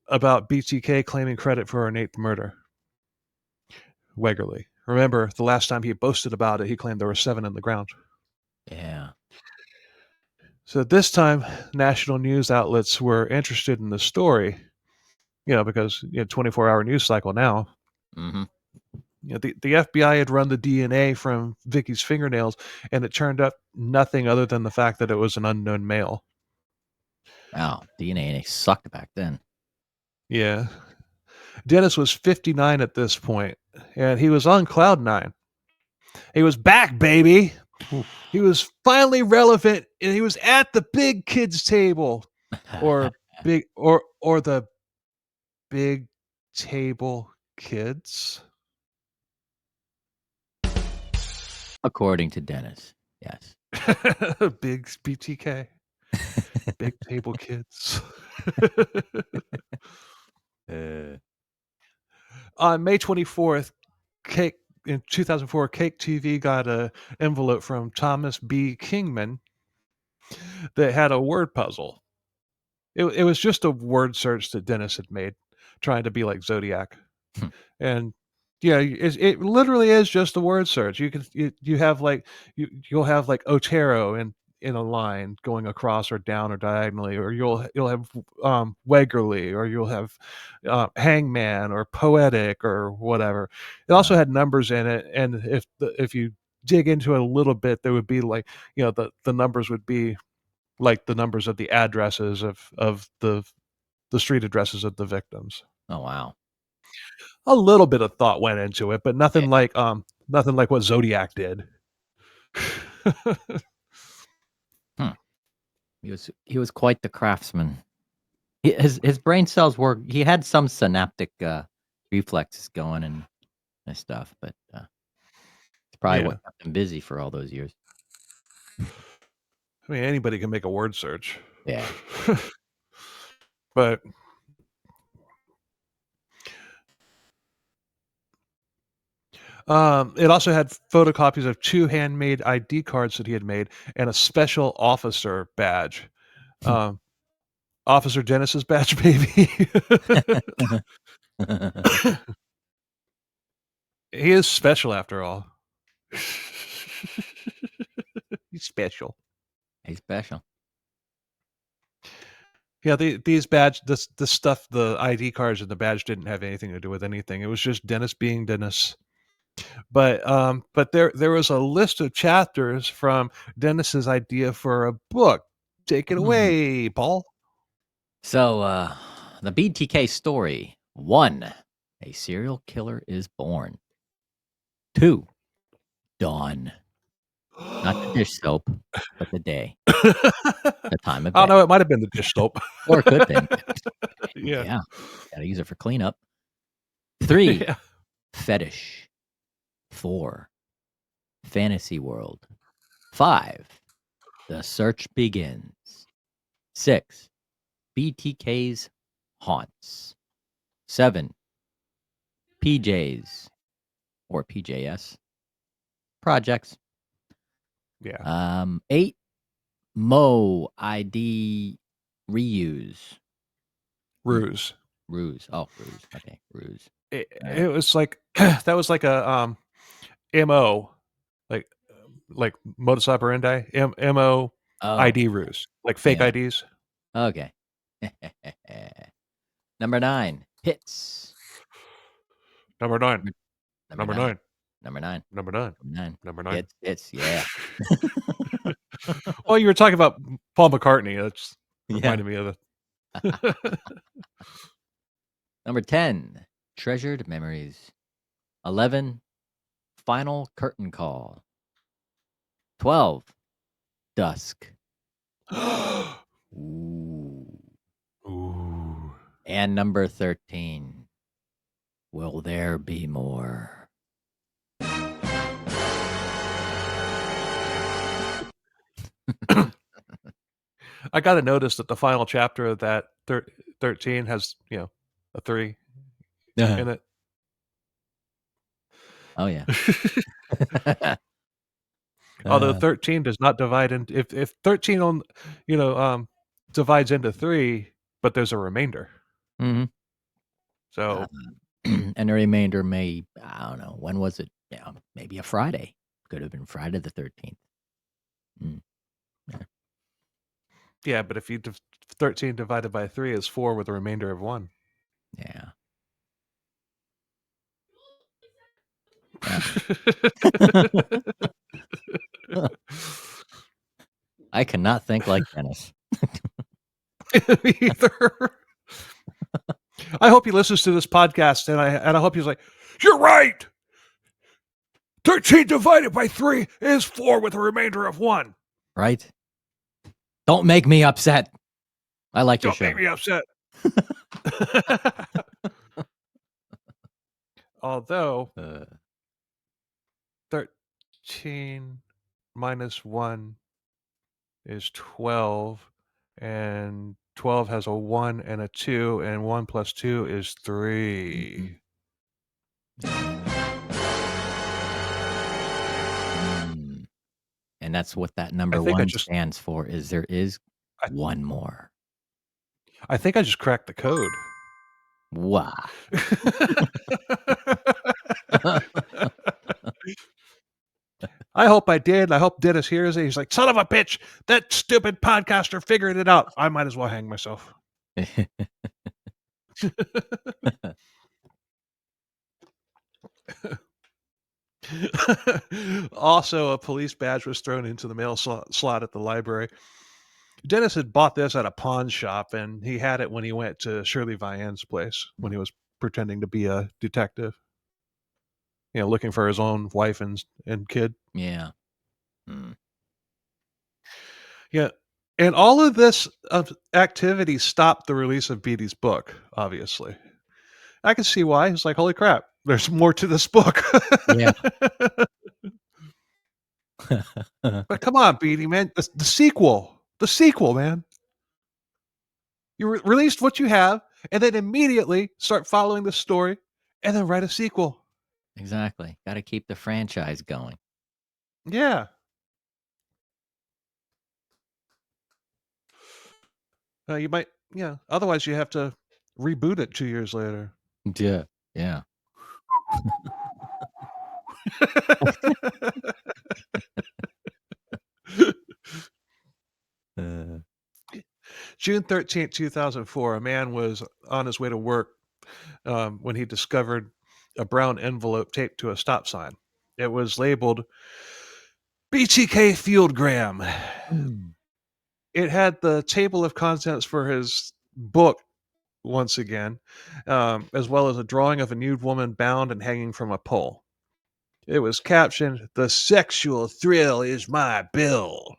about BTK claiming credit for an 8th murder. Wegerle. Remember, the last time he boasted about it, he claimed there were 7 in the ground. Yeah. So this time, national news outlets were interested in the story, because 24-hour news cycle now. Mm-hmm. The FBI had run the DNA from Vicky's fingernails, and it turned up nothing other than the fact that it was an unknown male. Wow, DNA sucked back then. Yeah. Dennis was 59 at this point, and he was on cloud 9. He was back, baby. He was finally relevant, and he was at the big kids table, or the big table kids. According to Dennis, yes. Big BTK, big table kids. On May 24th, in 2004, Cake TV got an envelope from Thomas B. Kingman that had a word puzzle. It was just a word search that Dennis had made, trying to be like Zodiac. And yeah, it literally is just a word search. You have like you'll have like Otero in a line going across or down or diagonally, or you'll have Wegerle, or you'll have Hangman or Poetic or whatever. It also had numbers in it, and if you dig into it a little bit, there would be like the numbers would be like the numbers of the addresses of the street addresses of the victims. Oh wow. A little bit of thought went into it, but nothing like what Zodiac did. He was quite the craftsman. His brain cells were. He had some synaptic reflexes going and stuff, but it's probably what kept him busy for all those years. I mean, anybody can make a word search. Yeah. But it also had photocopies of 2 handmade ID cards that he had made and a special officer badge. Officer Dennis's badge, baby. He is special after all. He's special. He's special. Yeah, these badge, this stuff, the ID cards and the badge didn't have anything to do with anything. It was just Dennis being Dennis. But there was a list of chapters from Dennis's idea for a book. Take it away, Paul. So the BTK story: 1, a serial killer is born. 2, dawn. Not the dish soap, but the day. The time of day. Oh no, it might have been the dish soap. Or it could have been. Yeah. Gotta use it for cleanup. 3, Yeah. fetish. 4, fantasy world. 5, the search begins. 6, BTK's haunts. 7, PJs or PJS projects. Yeah. 8, Mo ID reuse. Ruse. Ruse. Oh, ruse. Okay, ruse. It was like that was like a MO, like modus operandi, MO ID ruse, like fake IDs. Okay. Number 9, hits. Number 9. Number 9. Number 9. Number 9. Number 9. Number 9. Hits. Yeah. Well, you were talking about Paul McCartney. That's reminded me of it. Number 10, treasured memories. 11, final curtain call. 12, dusk. Ooh. And number 13. Will there be more? I got to notice that the final chapter of that 13 has, a 3 in it. Oh, yeah. Although 13 does not divide into if 13 on divides into 3, but there's a remainder. Mm-hmm. So and the remainder may, I don't know, when was it? Yeah, maybe a Friday. Could have been Friday the 13th. yeah, but if you 13 divided by 3 is 4 with a remainder of 1. Yeah. I cannot think like Dennis. Me either. I hope he listens to this podcast, and I hope he's like, "You're right. 13 divided by 3 is 4 with a remainder of 1." Right? Don't make me upset. I like your Don't show. make me upset. Although 13 minus 1 is 12, and 12 has a 1 and a 2, and 1 plus 2 is 3. And that's what that number think I 1 just- stands for, is there is I- one more. I think I just cracked the code. Wow. I hope I did. I hope Dennis hears it. He's like, "Son of a bitch, that stupid podcaster figured it out." I might as well hang myself. Also, a police badge was thrown into the mail slot at the library. Dennis had bought this at a pawn shop, and he had it when he went to Shirley Vianne's place when he was pretending to be a detective. Looking for his own wife and kid. Yeah. Yeah. And all of this activity stopped the release of Beatty's book, obviously. I can see why. It's like, holy crap, there's more to this book. Yeah. But come on, Beatty, man. The sequel, man. You released what you have, and then immediately start following the story, and then write a sequel. Exactly. Got to keep the franchise going. Yeah. You might, otherwise you have to reboot it 2 years later. Yeah. Yeah. June 13th, 2004, a man was on his way to work when he discovered a brown envelope taped to a stop sign. It was labeled BTK Fieldgram. It had the table of contents for his book once again, as well as a drawing of a nude woman bound and hanging from a pole. It was captioned, "The sexual thrill is my bill."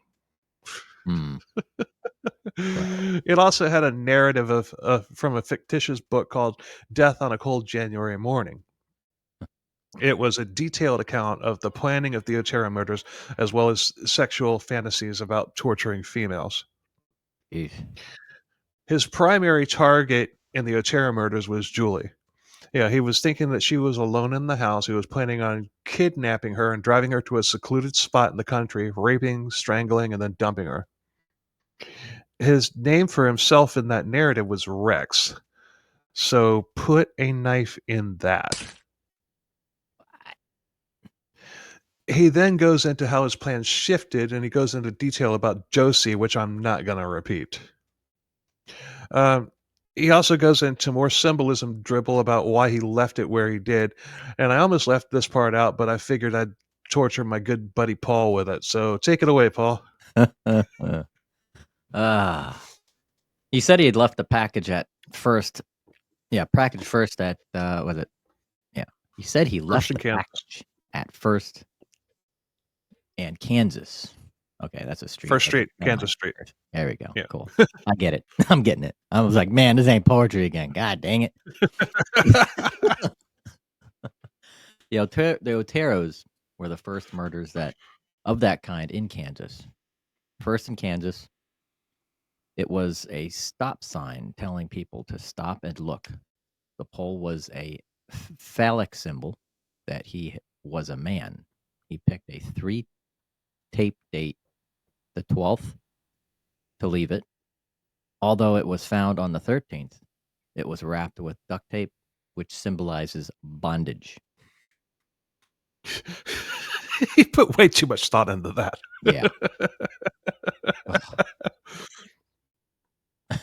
It also had a narrative from a fictitious book called Death on a Cold January Morning. It was a detailed account of the planning of the Otero murders, as well as sexual fantasies about torturing females. His primary target in the Otero murders was Julie. Yeah, he was thinking that she was alone in the house. He was planning on kidnapping her and driving her to a secluded spot in the country, raping, strangling, and then dumping her. His name for himself in that narrative was Rex. So put a knife in that. He then goes into how his plans shifted, and he goes into detail about Josie, which I'm not going to repeat. He also goes into more symbolism dribble about why he left it where he did. And I almost left this part out, but I figured I'd torture my good buddy Paul with it. So take it away, Paul. He said he had left the package at first. Yeah, package first at, was it? Yeah. He said he left the package at first and Kansas. Okay, that's a street. First Okay, Street, never Kansas mind. Street. There we go. Yeah. Cool. I get it. I'm getting it. I was like, man, this ain't poetry again. God dang it. The Oteros were the first murders of that kind in Kansas. First in Kansas, it was a stop sign telling people to stop and look. The pole was a phallic symbol that he was a man. He picked a 3-tape date, the 12th, to leave it. Although it was found on the 13th, it was wrapped with duct tape, which symbolizes bondage. He put way too much thought into that. Yeah.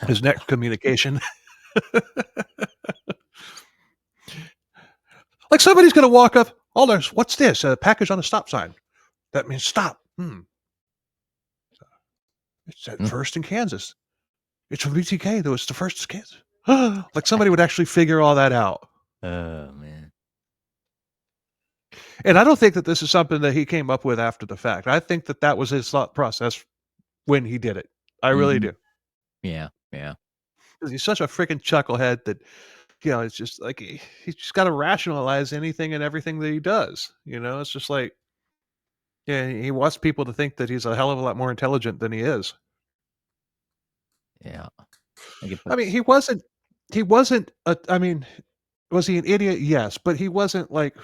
His next communication. Like somebody's going to walk up. Oh, what's this? A package on a stop sign. That means stop. It's at first in Kansas. It's from BTK, though. It's the first in Kansas. Like somebody would actually figure all that out. Oh, man. And I don't think that this is something that he came up with after the fact. I think that was his thought process when he did it. I really do. Yeah, yeah. Because he's such a freaking chucklehead that, it's just like he's just got to rationalize anything and everything that he does. It's just like, yeah, he wants people to think that he's a hell of a lot more intelligent than he is. Yeah. I mean, he wasn't, I mean, was he an idiot? Yes, but he wasn't like,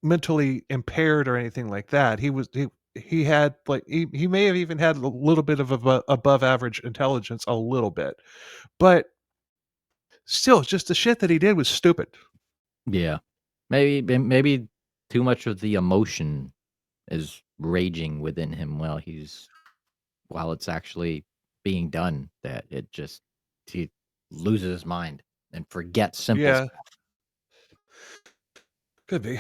mentally impaired or anything like that. He had like, he may have even had a little bit of above average intelligence, a little bit, but still just the shit that he did was stupid. Yeah. Maybe too much of the emotion is raging within him while it's actually being done, that he loses his mind and forgets simple stuff. Could be.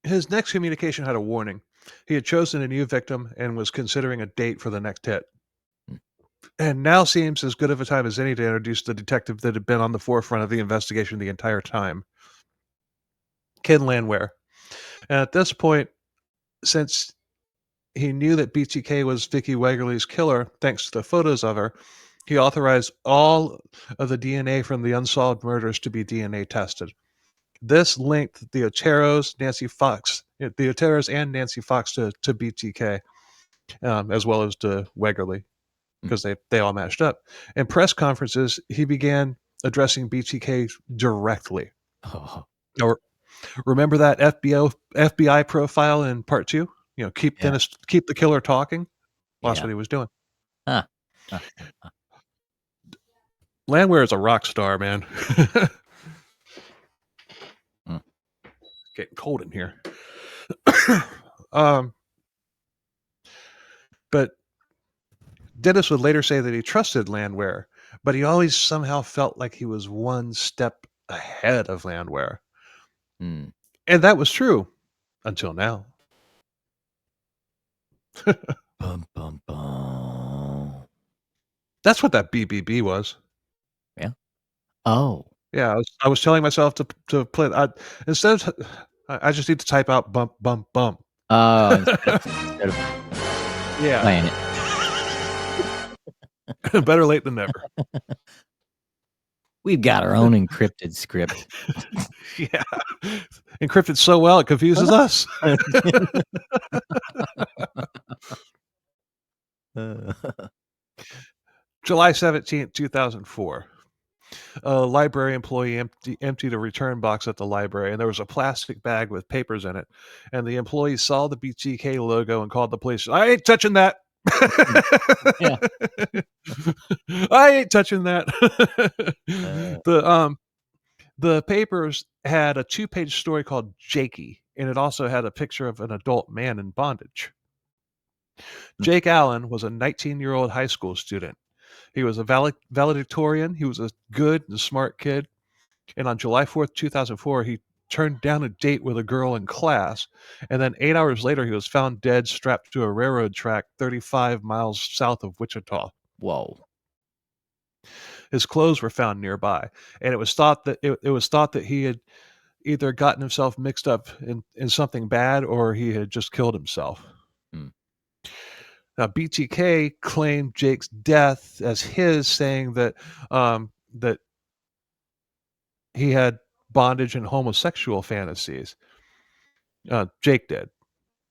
His next communication had a warning. He had chosen a new victim and was considering a date for the next hit. And now seems as good of a time as any to introduce the detective that had been on the forefront of the investigation the entire time. Ken Landwehr. And at this point, since he knew that BTK was Vicki Wegerle's killer, thanks to the photos of her, he authorized all of the DNA from the unsolved murders to be DNA tested. This linked the Oteros and Nancy Fox to BTK, as well as to Wegerle, because they all matched up. In press conferences, he began addressing BTK directly. Oh. Or remember that FBI profile in part 2? Keep the killer talking. Well, that's what he was doing. Landwehr is a rock star, man. Getting cold in here. But Dennis would later say that he trusted Landwehr, but he always somehow felt like he was one step ahead of Landwehr. And that was true until now. Bum, bum, bum. That's what that BBB was. Yeah. Oh. Yeah, I was telling myself to play. Instead of, I just need to type out bump bump bump. Instead of playing it. Better late than never. We've got our own encrypted script. Yeah, encrypted so well it confuses us. July 17th, 2004. A library employee emptied a return box at the library, and there was a plastic bag with papers in it. And the employee saw the BTK logo and called the police. I ain't touching that. I ain't touching that. The papers had a 2-page story called Jakey, and it also had a picture of an adult man in bondage. Jake Allen was a 19-year-old high school student. He was a valedictorian. He was a good and smart kid. And on July 4th, 2004, he turned down a date with a girl in class. And then 8 hours later, he was found dead strapped to a railroad track 35 miles south of Wichita. Whoa. His clothes were found nearby. And it was thought that he had either gotten himself mixed up in something bad or he had just killed himself. Hmm. Now, BTK claimed Jake's death as his, saying that that he had bondage and homosexual fantasies. Jake did.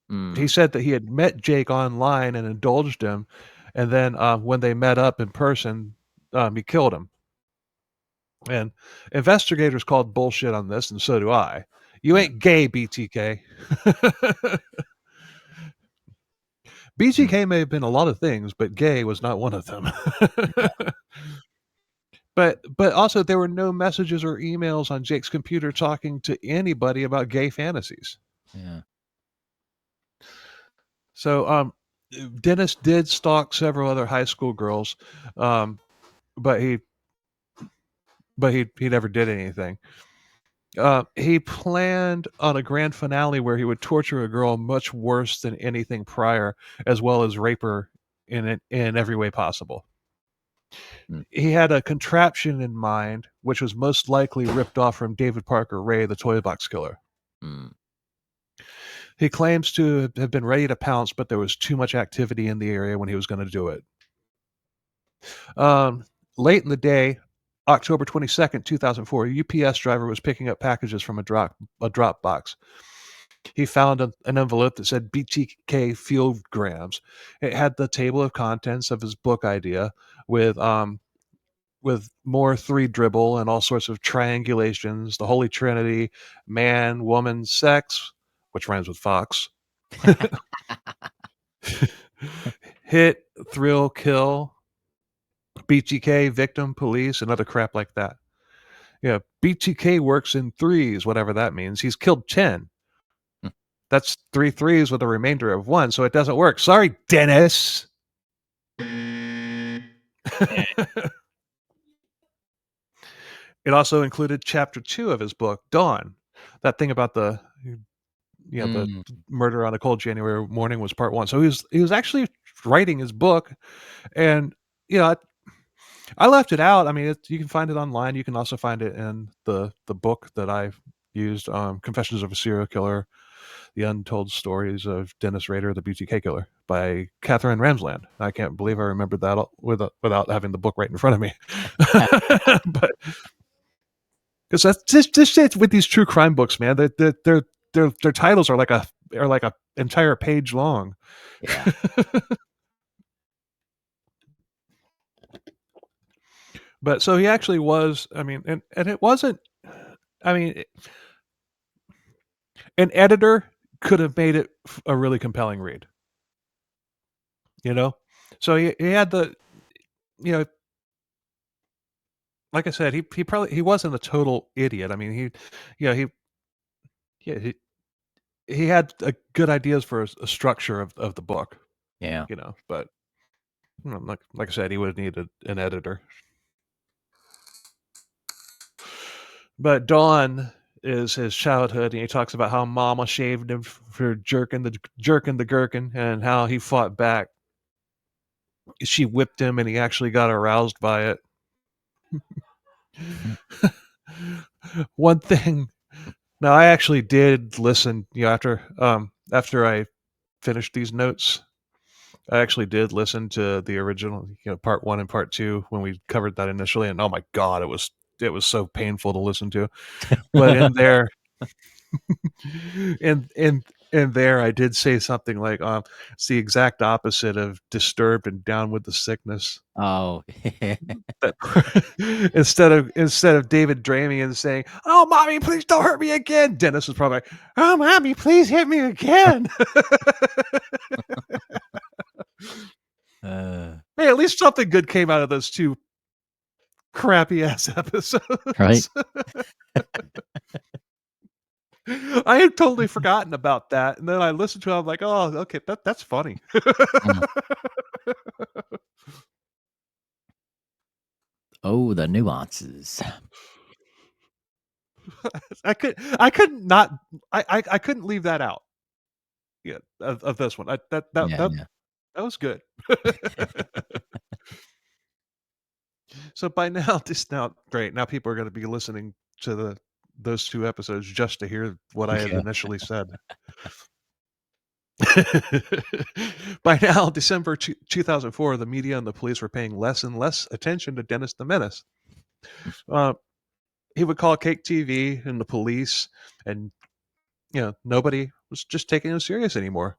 He Mm. said that he had met Jake online and indulged him, and then when they met up in person, he killed him. And investigators called bullshit on this, and so do I. You Yeah. ain't gay, BTK. Mm. BTK may have been a lot of things, but gay was not one of them. Yeah. But also there were no messages or emails on Jake's computer talking to anybody about gay fantasies. Yeah. So Dennis did stalk several other high school girls, but he never did anything. He planned on a grand finale where he would torture a girl much worse than anything prior, as well as rape her in every way possible. Mm. He had a contraption in mind, which was most likely ripped off from David Parker Ray, the toy box killer. Mm. He claims to have been ready to pounce, but there was too much activity in the area when he was going to do it. Late in the day, October 22nd, 2004, a UPS driver was picking up packages from a drop box. He found an envelope that said BTK Fieldgrams. It had the table of contents of his book idea with more three dribble and all sorts of triangulations, the Holy Trinity, man, woman, sex, which rhymes with fox. Hit, thrill, kill, BTK, victim, police, and other crap like that. Yeah, BTK works in threes, whatever that means. He's killed 10. Hmm. That's 3 threes with a remainder of 1, so it doesn't work. Sorry, Dennis. It also included chapter 2 of his book, Dawn. That thing about the Mm. murder on a cold January morning was part 1. So he was actually writing his book, and I left it out. I mean, you can find it online. You can also find it in the book that I've used, Confessions of a Serial Killer: The Untold Stories of Dennis Rader, the BTK Killer, by Catherine Ramsland. I can't believe I remembered that without having the book right in front of me. But because that's just it with these true crime books, man. Their titles are like a entire page long. Yeah. But so he actually was. I mean, and it wasn't. I mean, an editor could have made it a really compelling read. So he had the, like I said, he wasn't a total idiot. I mean, yeah, he had good ideas for a structure of the book, Yeah. but like I said, he would have needed an editor. But Dawn is his childhood, and he talks about how Mama shaved him for jerking the gherkin, and how he fought back. She whipped him, and he actually got aroused by it. One thing. Now, I actually did listen. After I finished these notes, I actually did listen to the original, part 1 and part 2 when we covered that initially, and oh my god, it was so painful to listen to. But in there, in there, I did say something like, "It's the exact opposite of disturbed and down with the sickness." Oh. instead of David Dramian saying, "Oh, mommy, please don't hurt me again," Dennis was probably like, "Oh, mommy, please hit me again." Hey, at least something good came out of those 2 crappy ass episodes. Right. I had totally forgotten about that, and then I listened to it. I'm like, "Oh, okay, that's funny." Mm. Oh, the nuances. I couldn't not. I couldn't leave that out. Yeah, of this one. Yeah, yeah. That was good. So by now, great. Now people are going to be listening to those 2 episodes just to hear what I had Okay. initially said. By now, December 2004, the media and the police were paying less and less attention to Dennis the Menace. He would call Cake TV and the police, and nobody was just taking him serious anymore.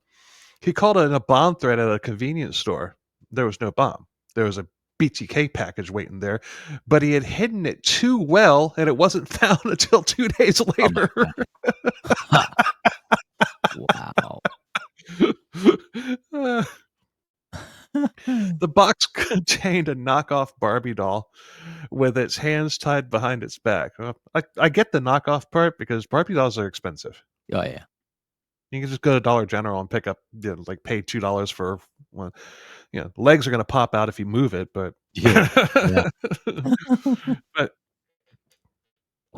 He called in a bomb threat at a convenience store. There was no bomb. There was a BTK package waiting there, but he had hidden it too well, and it wasn't found until 2 days Oh my later. God. Wow. The box contained a knockoff Barbie doll with its hands tied behind its back. I get the knockoff part because Barbie dolls are expensive. Oh, yeah. You can just go to Dollar General and pick up, like pay $2 for one. Legs are going to pop out if you move it, but Yeah.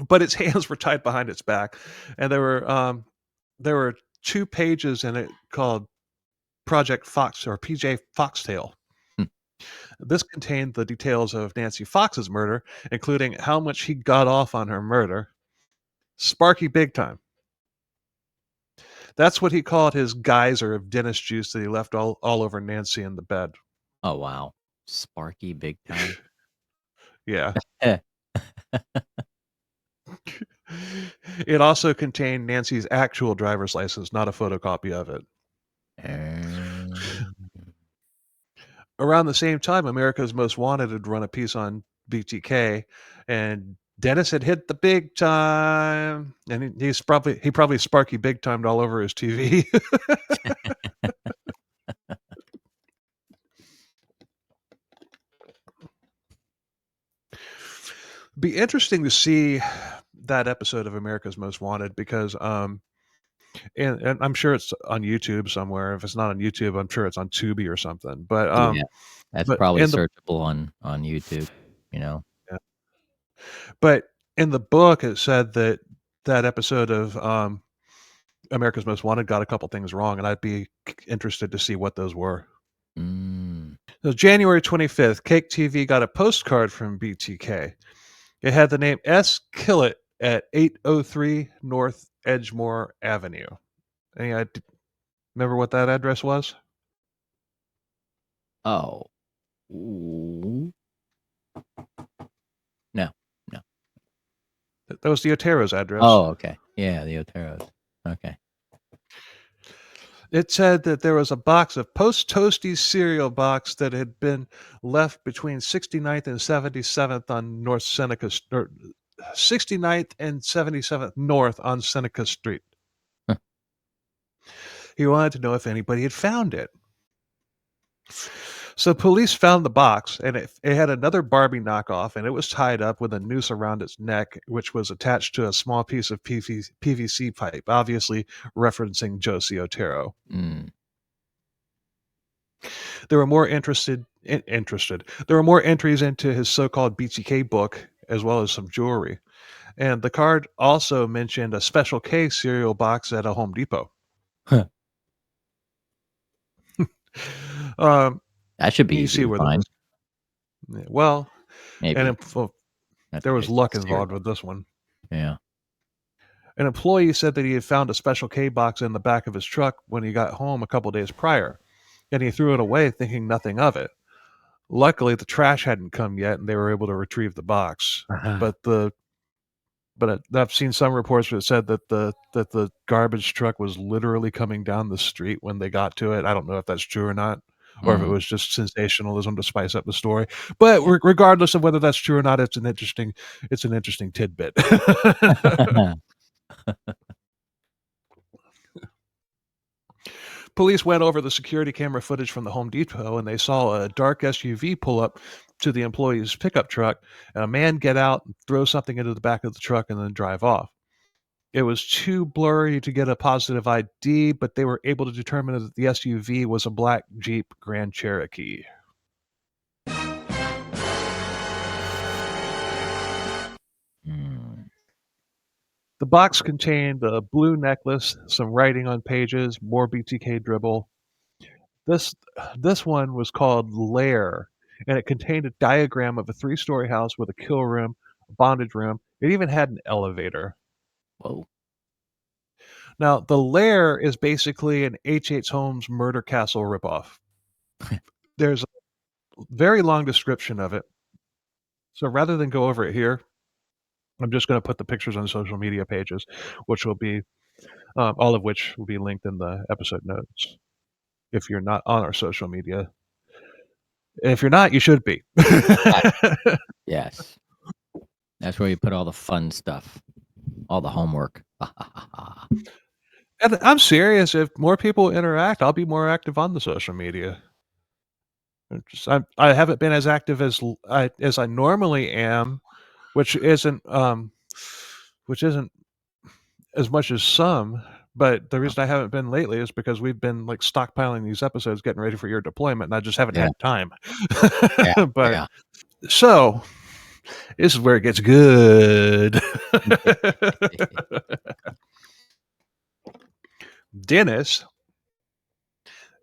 but its hands were tied behind its back, and there were 2 pages in it called Project Fox or PJ Foxtail. Hmm. This contained the details of Nancy Fox's murder, including how much he got off on her murder. Sparky big time. That's what he called his geyser of Dennis juice that he left all over Nancy in the bed. Oh, wow. Sparky big time. Yeah. It also contained Nancy's actual driver's license, not a photocopy of it. Around the same time, America's Most Wanted had run a piece on BTK, and Dennis had hit the big time, and he probably Sparky big timed all over his TV. Be interesting to see that episode of America's Most Wanted because and I'm sure it's on YouTube somewhere. If it's not on YouTube, I'm sure it's on Tubi or something. But Yeah. That's but probably in the searchable on YouTube, you know? yeah. But in the book, it said that episode of America's Most Wanted got a couple things wrong, and I'd be interested to see what those were. Mm. So January 25th, Cake TV got a postcard from BTK. It had the name S. Killett at 803 North Edgemore Avenue. Remember what that address was? Oh. Ooh. No. That was the Otero's address. Oh, okay. Yeah, the Oteros. Okay. It said that there was a box of Post Toasties cereal box that had been left between 69th and 77th on North Seneca, or 69th and 77th North on Seneca Street. Huh. He wanted to know if anybody had found it. So police found the box, and it had another Barbie knockoff, and it was tied up with a noose around its neck, which was attached to a small piece of PVC pipe, obviously referencing Josie Otero. Mm. There were more There were more entries into his so-called BTK book, as well as some jewelry. And the card also mentioned a Special K cereal box at a Home Depot. Huh. That should be You easy see to where find. well, Maybe. and there was luck cereal. involved with this one. Yeah. An employee said that he had found a Special K box in the back of his truck when he got home a couple days prior, and he threw it away thinking nothing of it. Luckily, the trash hadn't come yet, and they were able to retrieve the box. But I've seen some reports that said that the garbage truck was literally coming down the street when they got to it. I don't know if that's true or not, or if it was just sensationalism to spice up the story. But regardless of whether that's true or not, it's an interesting tidbit. Police went over the security camera footage from the Home Depot, and they saw a dark SUV pull up to the employee's pickup truck, and a man get out and throw something into the back of the truck and then drive off. It was too blurry to get a positive ID, but they were able to determine that the SUV was a black Jeep Grand Cherokee. The box contained a blue necklace, some writing on pages, more BTK dribble. This one was called Lair, and it contained a diagram of a 3-story house with a kill room, a bondage room. It even had an elevator. Whoa. Now, The Lair is basically an H.H. Holmes Murder Castle ripoff. There's a very long description of it. So rather than go over it here, I'm just going to put the pictures on the social media pages, which will be all of which will be linked in the episode notes. If you're not on our social media, if you're not, you should be. Yes. That's where you put all the fun stuff, all the homework. And I'm serious. If more people interact, I'll be more active on the social media. I haven't been as active as I normally am, which isn't as much as some. But the reason I haven't been lately is because we've been like stockpiling these episodes, getting ready for your deployment, and I just haven't Yeah. had time. Yeah. But Yeah. so this is where it gets good. Dennis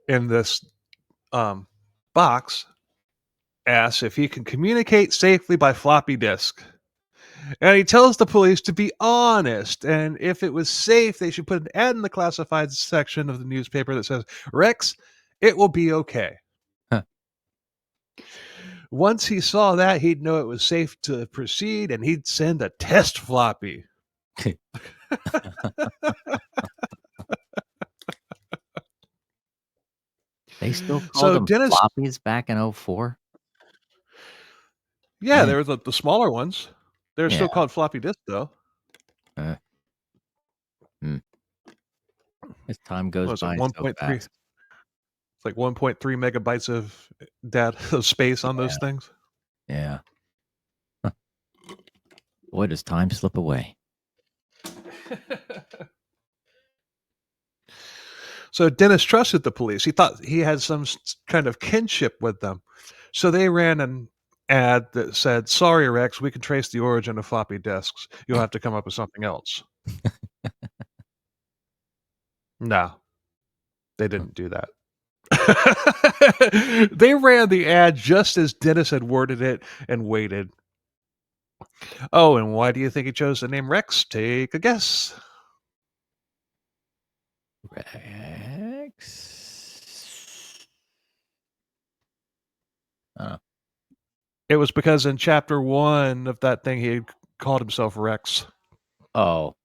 in this box asks if he can communicate safely by floppy disk. And he tells the police to be honest, and if it was safe, they should put an ad in the classified section of the newspaper that says, Rex, it will be okay. Huh. Once he saw that, he'd know it was safe to proceed, and he'd send a test floppy. They still So called them Dennis, floppies back in 04? yeah, Man. there were the smaller ones. They're Yeah. still called floppy disk, though. As time goes Was it by so 1.3? fast. It's like 1.3 megabytes of data of space on those things. Yeah. Huh. Boy, does time slip away. So Dennis trusted the police. He thought he had some kind of kinship with them. So they ran an ad that said, sorry, Rex, we can trace the origin of floppy disks. You'll have to come up with something else. No, they didn't do that. They ran the ad just as Dennis had worded it and waited. Oh, and why do you think he chose the name Rex? Take a guess. Rex. It was because in chapter 1 of that thing, he had called himself Rex. Oh.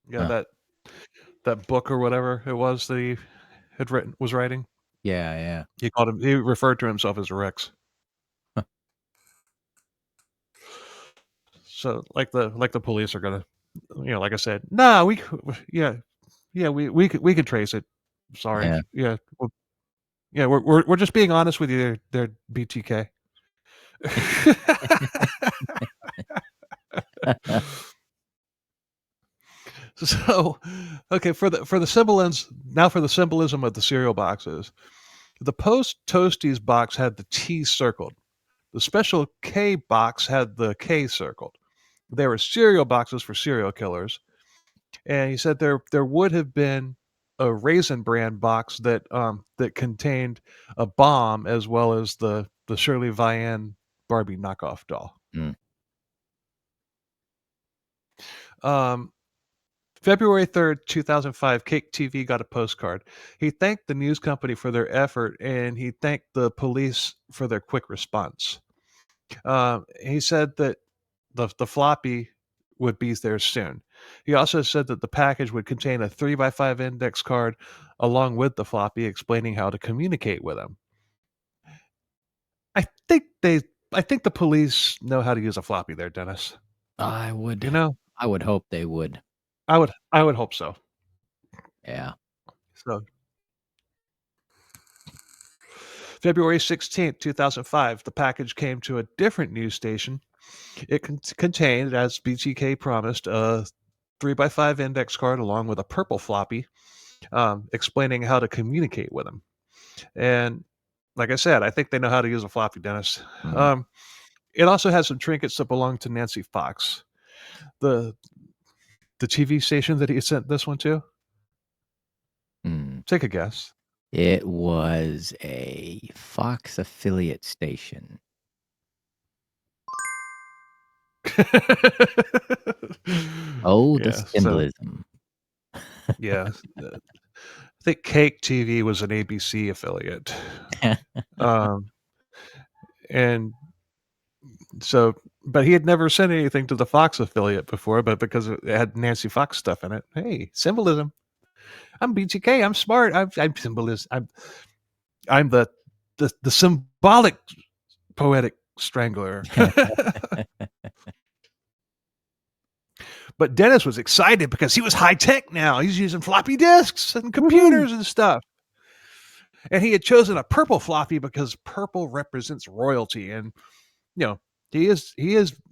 Yeah, that book or whatever it was that he had was writing. Yeah. He referred to himself as Rex. Huh. So like the police are gonna, like I said, nah, we could trace it. Sorry, Yeah. we're just being honest with you, there, BTK. So, okay, for the symbolism of the cereal boxes. The Post Toasties box had the T circled. The Special K box had the K circled. They were cereal boxes for serial killers. And he said there would have been a Raisin Bran box that contained a bomb as well as the Shirley Vian Barbie knockoff doll. February 3rd, 2005, Cake TV got a postcard. He thanked the news company for their effort, and he thanked the police for their quick response. He said that the floppy would be there soon. He also said that the package would contain a 3x5 index card along with the floppy explaining how to communicate with him. I think the police know how to use a floppy there, Dennis. I would hope they would. I would hope so. Yeah. So February 16th, 2005, the package came to a different news station. It contained, as BTK promised, a 3x5 index card along with a purple floppy explaining how to communicate with him. And like I said, I think they know how to use a floppy, Dennis. It also has some trinkets that belong to Nancy Fox, the TV station that he sent this one to. Take a guess. It was a Fox affiliate station. Oh, the Yeah. So symbolism. yeah, I think Cake TV was an ABC affiliate. Um, and so, but he had never sent anything to the Fox affiliate before, but because it had Nancy Fox stuff in it, hey, symbolism. I'm BTK. I'm smart. I'm symbolism. I'm the symbolic poetic strangler. But Dennis was excited because he was high tech now. He's using floppy disks and computers and stuff. And he had chosen a purple floppy because purple represents royalty. And you know, he is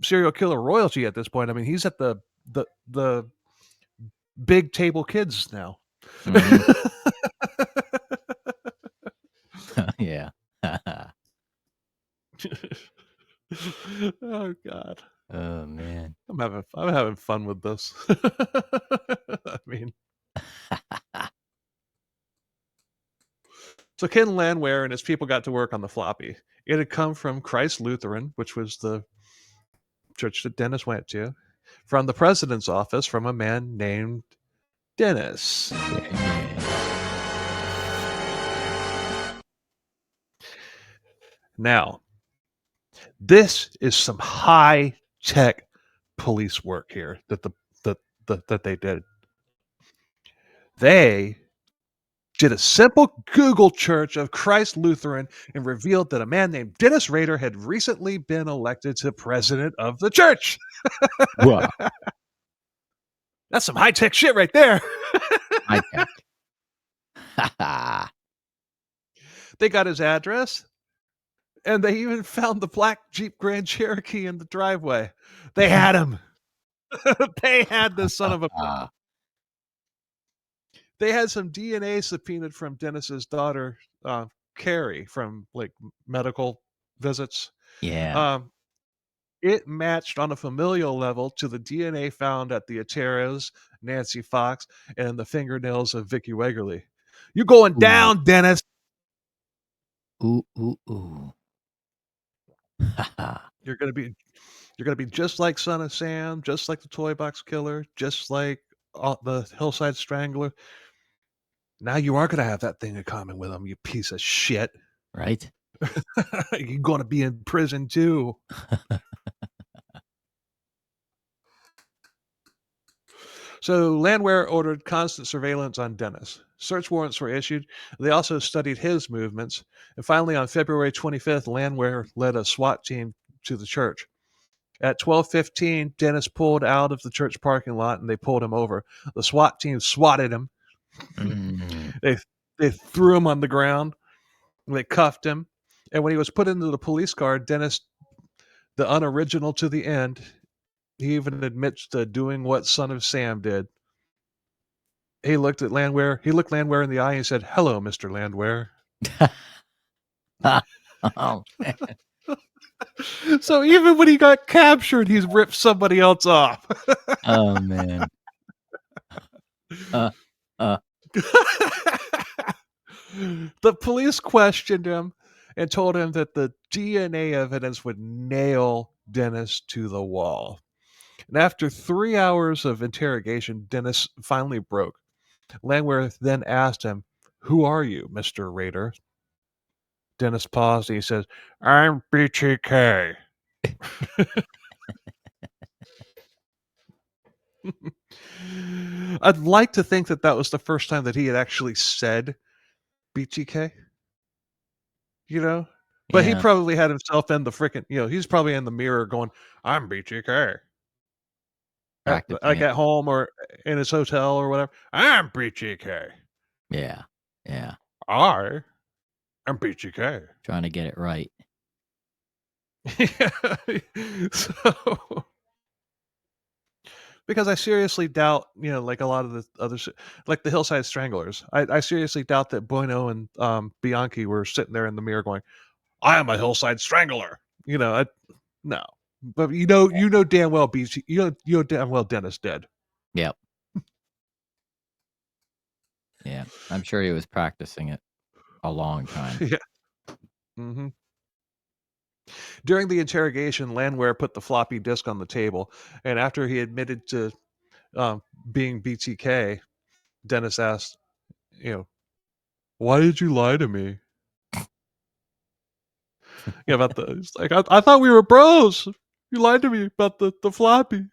serial killer royalty at this point. I mean, he's at the big table kids now. Mhm. Yeah. Oh God. Oh, man. I'm having fun with this. I mean, so Ken Landwehr and his people got to work on the floppy. It had come from Christ Lutheran, which was the church that Dennis went to, from the president's office, from a man named Dennis. Yeah. Now, this is some high tech police work here that they did. They did a simple Google search of Christ Lutheran and revealed that a man named Dennis Rader had recently been elected to president of the church. Wow. That's some high tech shit right there. High tech. Ha They got his address, and they even found the black Jeep Grand Cherokee in the driveway. They had him. They had this son of a. ha. They had some DNA subpoenaed from Dennis's daughter, Carrie, from like medical visits. Yeah. Um, it matched on a familial level to the DNA found at the Ateros, Nancy Fox, and the fingernails of Vicki Wegerle. You going Ooh. down, Dennis? Ooh, ooh, ooh. Ha You're gonna be just like Son of Sam, just like the Toy Box Killer, just like the Hillside Strangler. Now you are gonna have that thing in common with them, you piece of shit. Right? You're gonna be in prison too. So Landwehr ordered constant surveillance on Dennis. Search warrants were issued. They also studied his movements. And finally, on February 25th, Landwehr led a SWAT team to the church. At 12:15, Dennis pulled out of the church parking lot and they pulled him over. The SWAT team swatted him. Mm. They threw him on the ground. They cuffed him. And when he was put into the police car, Dennis, the unoriginal to the end, he even admits to doing what Son of Sam did. He looked at Landwehr. He looked Landwehr in the eye and said, "Hello, Mr. Landwehr." Oh, man. So even when he got captured, he's ripped somebody else off. Oh, man. Uh, uh, The police questioned him and told him that the DNA evidence would nail Dennis to the wall. And after 3 hours of interrogation, Dennis finally broke. Landwehr then asked him, "Who are you, Mr. Rader?" Dennis paused and he says, "I'm BTK." I'd like to think that that was the first time that he had actually said BTK, you know? But he yeah. probably had himself in the freaking, he's probably in the mirror going, "I'm BTK." Practicing Like it. at home or in his hotel or whatever. "I'm BTK. Yeah. Yeah. I am BTK." Trying to get it right. So, because I seriously doubt, like a lot of the others, like the Hillside Stranglers, I seriously doubt that Bueno and Bianchi were sitting there in the mirror going, "I am a Hillside Strangler." No. But you know damn well BT, you know damn well Dennis dead. Yep. Yeah. I'm sure he was practicing it a long time. Yeah. Hmm. During the interrogation, Landwehr put the floppy disk on the table, and after he admitted to being BTK, Dennis asked, why did you lie to me? About the. It's like, I thought we were bros. You lied to me about the floppy.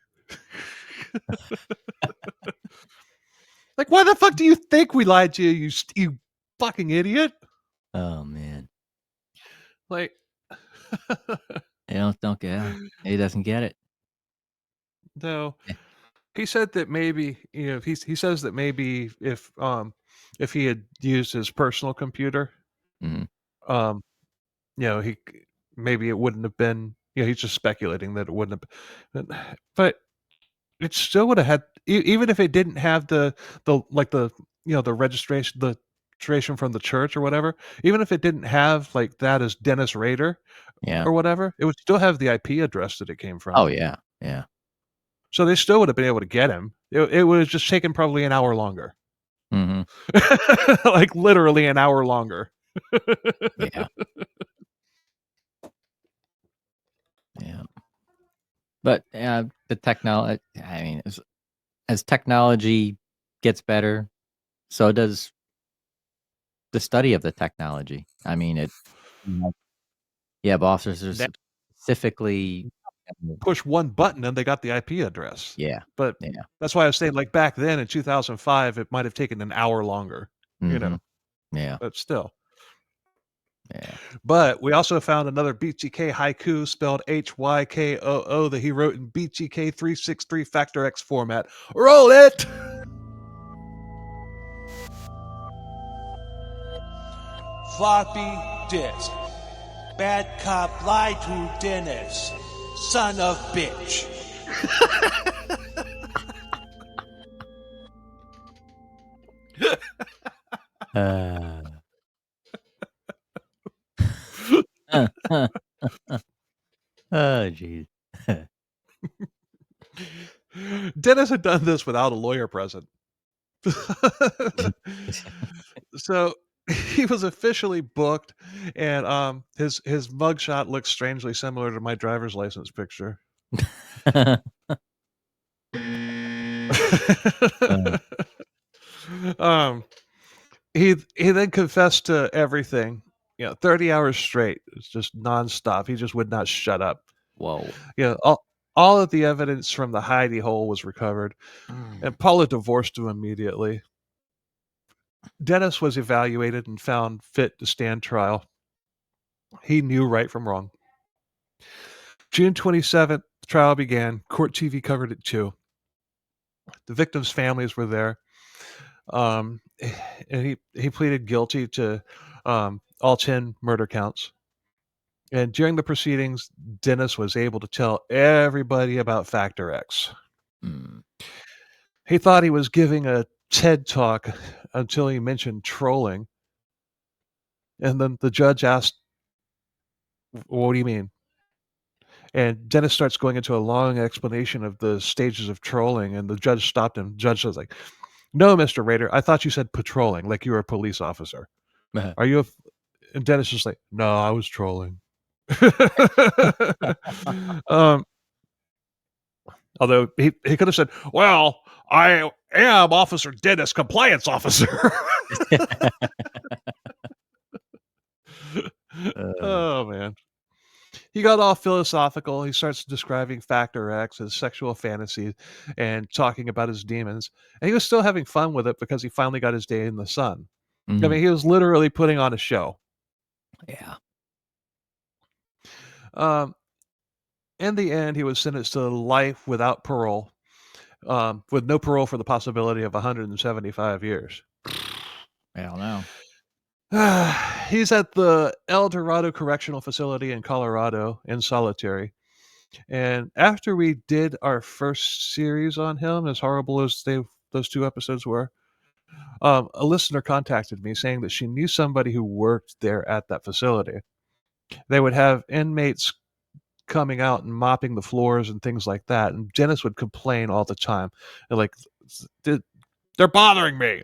Like, why the fuck do you think we lied to you, you fucking idiot? Oh man. Like, He don't get. He doesn't get it. no. Yeah. He said that maybe he says that maybe if he had used his personal computer, Mhm. he maybe it wouldn't have been. He's just speculating that it wouldn't have. But it still would have had, even if it didn't have the registration from the church or whatever. Even if it didn't have like that as Dennis Rader Yeah. or whatever, it would still have the IP address that it came from. Oh yeah. Yeah. So they still would have been able to get him. It would have just taken probably an hour longer. Mhm. Like literally an hour longer. Yeah. Yeah. But the technology. I mean, as technology gets better, so does the study of the technology. I mean, you have officers Now, specifically. push one button and they got the IP address. Yeah. But Yeah. that's why I was saying, like back then in 2005, it might have taken an hour longer. Mhm. Yeah. But still. Yeah. But we also found another BTK haiku spelled HYKOO that he wrote in BTK 363 Factor X format. Roll it! Floppy disk. Bad cop lied to Dennis. Son of bitch. Oh, jeez. Dennis had done this without a lawyer present. So he was officially booked, and his mugshot looks strangely similar to my driver's license picture. um, he then confessed to everything. 30 hours straight. It's just nonstop. He just would not shut up. Whoa. All of the evidence from the hidey hole was recovered, and Paula divorced him immediately. Dennis was evaluated and found fit to stand trial. He knew right from wrong. June 27th, the trial began. Court TV covered it too. The victims' families were there. And he pleaded guilty to all 10 murder counts. And during the proceedings, Dennis was able to tell everybody about Factor X. Mm. He thought he was giving a TED talk until he mentioned trolling. And then the judge asked, "What do you mean?" And Dennis starts going into a long explanation of the stages of trolling, and the judge stopped him. The judge was like, "No, Mr. Rader, I thought you said patrolling, like you were a police officer. Are you a..." And Dennis was like, "No, I was trolling." Although he could have said, "Well, I am Officer Dennis, compliance officer." Oh, man. He got all philosophical. He starts describing Factor X, his sexual fantasies, and talking about his demons. And he was still having fun with it because he finally got his day in the sun. I Mhm. mean, he was literally putting on a show. Yeah. In the end, he was sentenced to life without parole, with no parole for the possibility of 175 years. Hell no. He's at the El Dorado Correctional Facility in Colorado in solitary. And after we did our first series on him, as horrible as those 2 episodes were, a listener contacted me saying that she knew somebody who worked there at that facility. They would have inmates coming out and mopping the floors and things like that, and Dennis would complain all the time, and like, they're bothering me.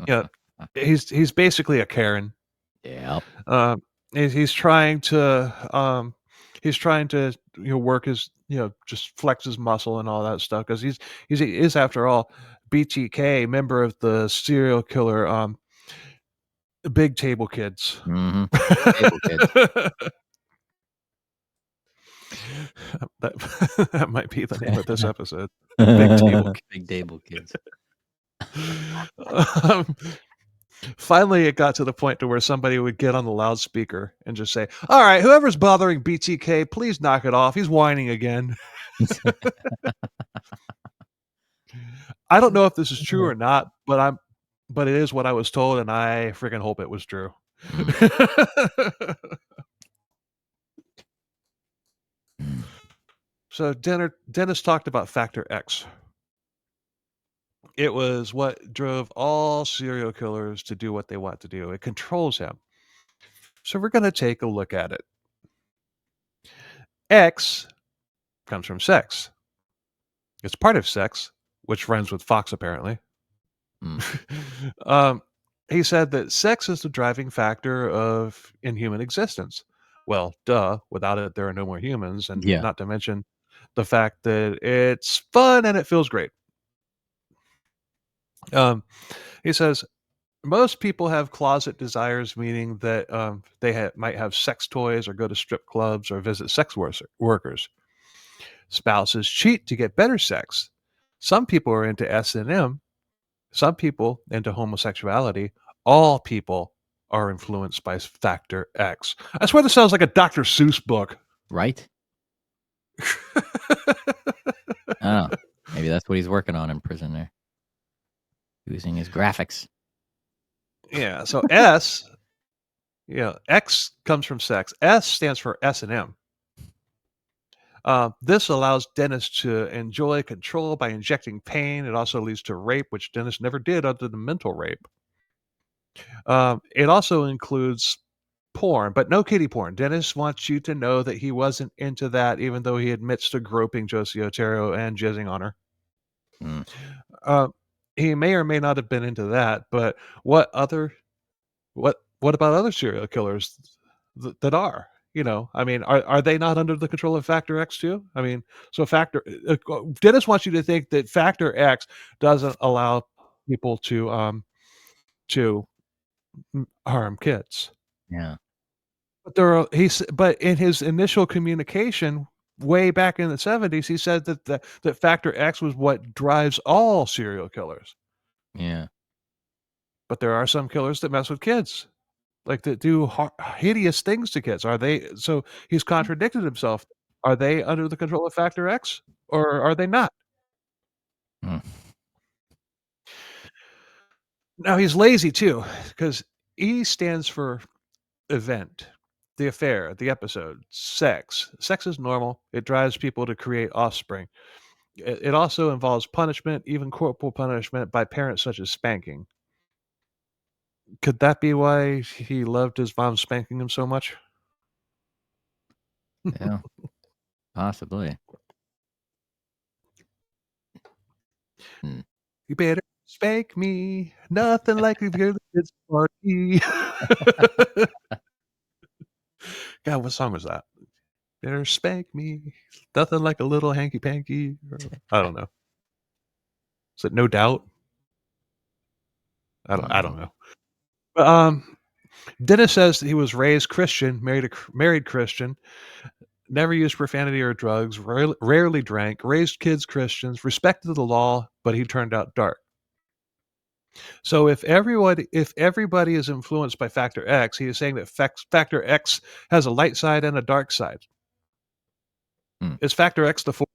Yeah, he's basically a Karen. Yep. he's trying to work his just flex his muscle and all that stuff because he is after all BTK, member of the serial killer Big Table Kids. Mm-hmm. Table kids. That might be the name of this episode. Big Table Kids. Big table kids. Finally, it got to the point to where somebody would get on the loudspeaker and just say, "All right, whoever's bothering BTK, please knock it off. He's whining again." I don't know if this is true or not, but it is what I was told, and I freaking hope it was true. So Dennis talked about Factor X. It was what drove all serial killers to do what they want to do. It controls him. So we're going to take a look at it. X comes from sex. It's part of sex, which rhymes with fox, apparently. He said that sex is the driving factor in human existence. Well, duh. Without it, there are no more humans, and not to mention the fact that it's fun and it feels great. He says most people have closet desires, meaning that they might have sex toys or go to strip clubs or visit sex workers. Spouses cheat to get better sex. Some people are into S&M. Some people into homosexuality. All people are influenced by Factor X. I swear this sounds like a Dr. Seuss book. Right? Oh, maybe that's what he's working on in prison there. Using his graphics. Yeah, so S, X comes from sex. S stands for S&M. This allows Dennis to enjoy control by injecting pain. It also leads to rape, which Dennis never did other than mental rape. It also includes porn, but no kiddie porn. Dennis wants you to know that he wasn't into that, even though he admits to groping Josie Otero and jizzing on her. He may or may not have been into that, but what about other serial killers that are? I mean, are they not under the control of Factor X too? I mean, so Dennis wants you to think that Factor X doesn't allow people to harm kids. Yeah. But in his initial communication way back in the 70s, he said that Factor X was what drives all serial killers. Yeah. But there are some killers that mess with kids, like that do hideous things to kids. So he's contradicted himself. Are they under the control of Factor X or are they not? Now he's lazy too, because E stands for event, the affair, the episode, sex. Sex is normal. It drives people to create offspring. It also involves punishment, even corporal punishment by parents such as spanking. Could that be why he loved his mom spanking him so much? Yeah. Possibly. You better spank me. Nothing like a good kids party. God, what song was that? Better spank me. Nothing like a little hanky panky. I don't know. Is it No Doubt? I don't know. But Dennis says that he was raised Christian, married Christian, never used profanity or drugs, rarely drank, raised kids Christians, respected the law, but he turned out dark. So if everybody is influenced by Factor X, he is saying that Factor X has a light side and a dark side. Is Factor X the force?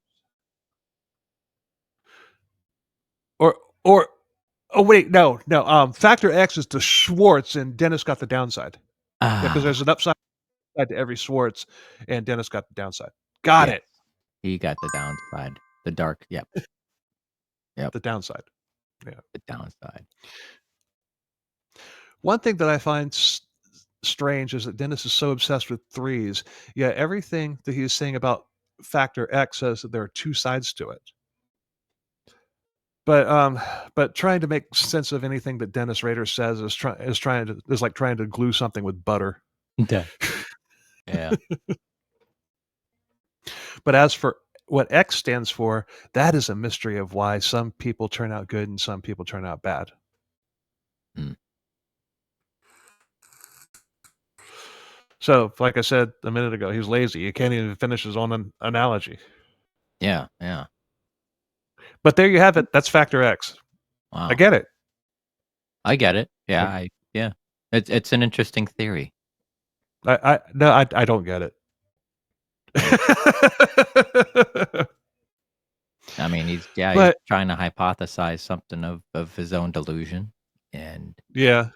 Or oh wait, no. Factor X is the Schwartz, and Dennis got the downside. Because there's an upside to every Schwartz, and Dennis got the downside. Got it. He got the downside. The dark. Yep. The downside. Yeah. The downside. One thing that I find strange is that Dennis is so obsessed with threes. Yeah, everything that he's saying about Factor X says that there are two sides to it. But trying to make sense of anything that Dennis Rader says is like trying to glue something with butter. Duh. Yeah. But as for what X stands for, that is a mystery of why some people turn out good and some people turn out bad. Hmm. So, like I said a minute ago, he's lazy. He can't even finish his own analogy. Yeah. Yeah. But there you have it. That's Factor X. I Wow. get it. I get it. Yeah. I, Yeah. It's an interesting theory. no, I don't get it. I mean, he's But trying to hypothesize something of his own delusion, and yeah,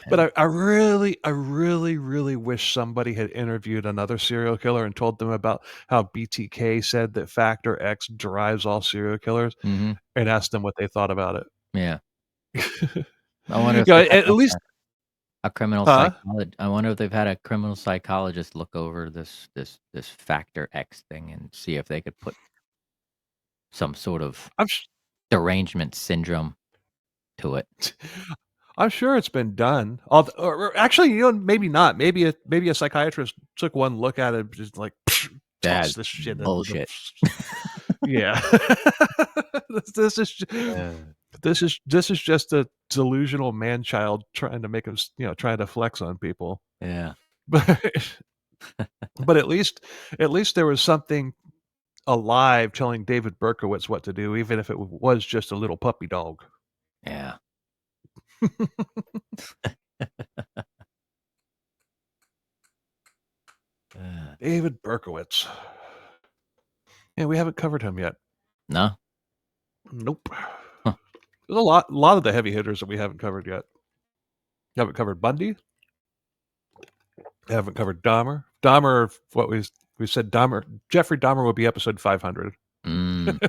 but and I really, really wish somebody had interviewed another serial killer and told them about how BTK said that Factor X drives all serial killers, Mhm. and asked them what they thought about it. Yeah. I wonder if You know, they've had at like least, a criminal huh? psychologist. I wonder if they've had a criminal psychologist look over this Factor X thing and see if they could put some sort of I'm sh- derangement syndrome to it. I'm sure it's been done. Or actually, you know, maybe not. Maybe a psychiatrist took one look at it, and just like toss That's this shit into the. bullshit. Yeah. this is Uh, this is just a delusional man child trying to make him, trying to flex on people. yeah. But but at least there was something alive telling David Berkowitz what to do, even if it was just a little puppy dog. Yeah. Uh, David Berkowitz. Yeah, we haven't covered him yet. no. Nope. Huh. There's a lot of the heavy hitters that we haven't covered yet. We haven't covered Bundy. We haven't covered Dahmer. Dahmer, what we said, Dahmer. Jeffrey Dahmer will be episode 500. Mm.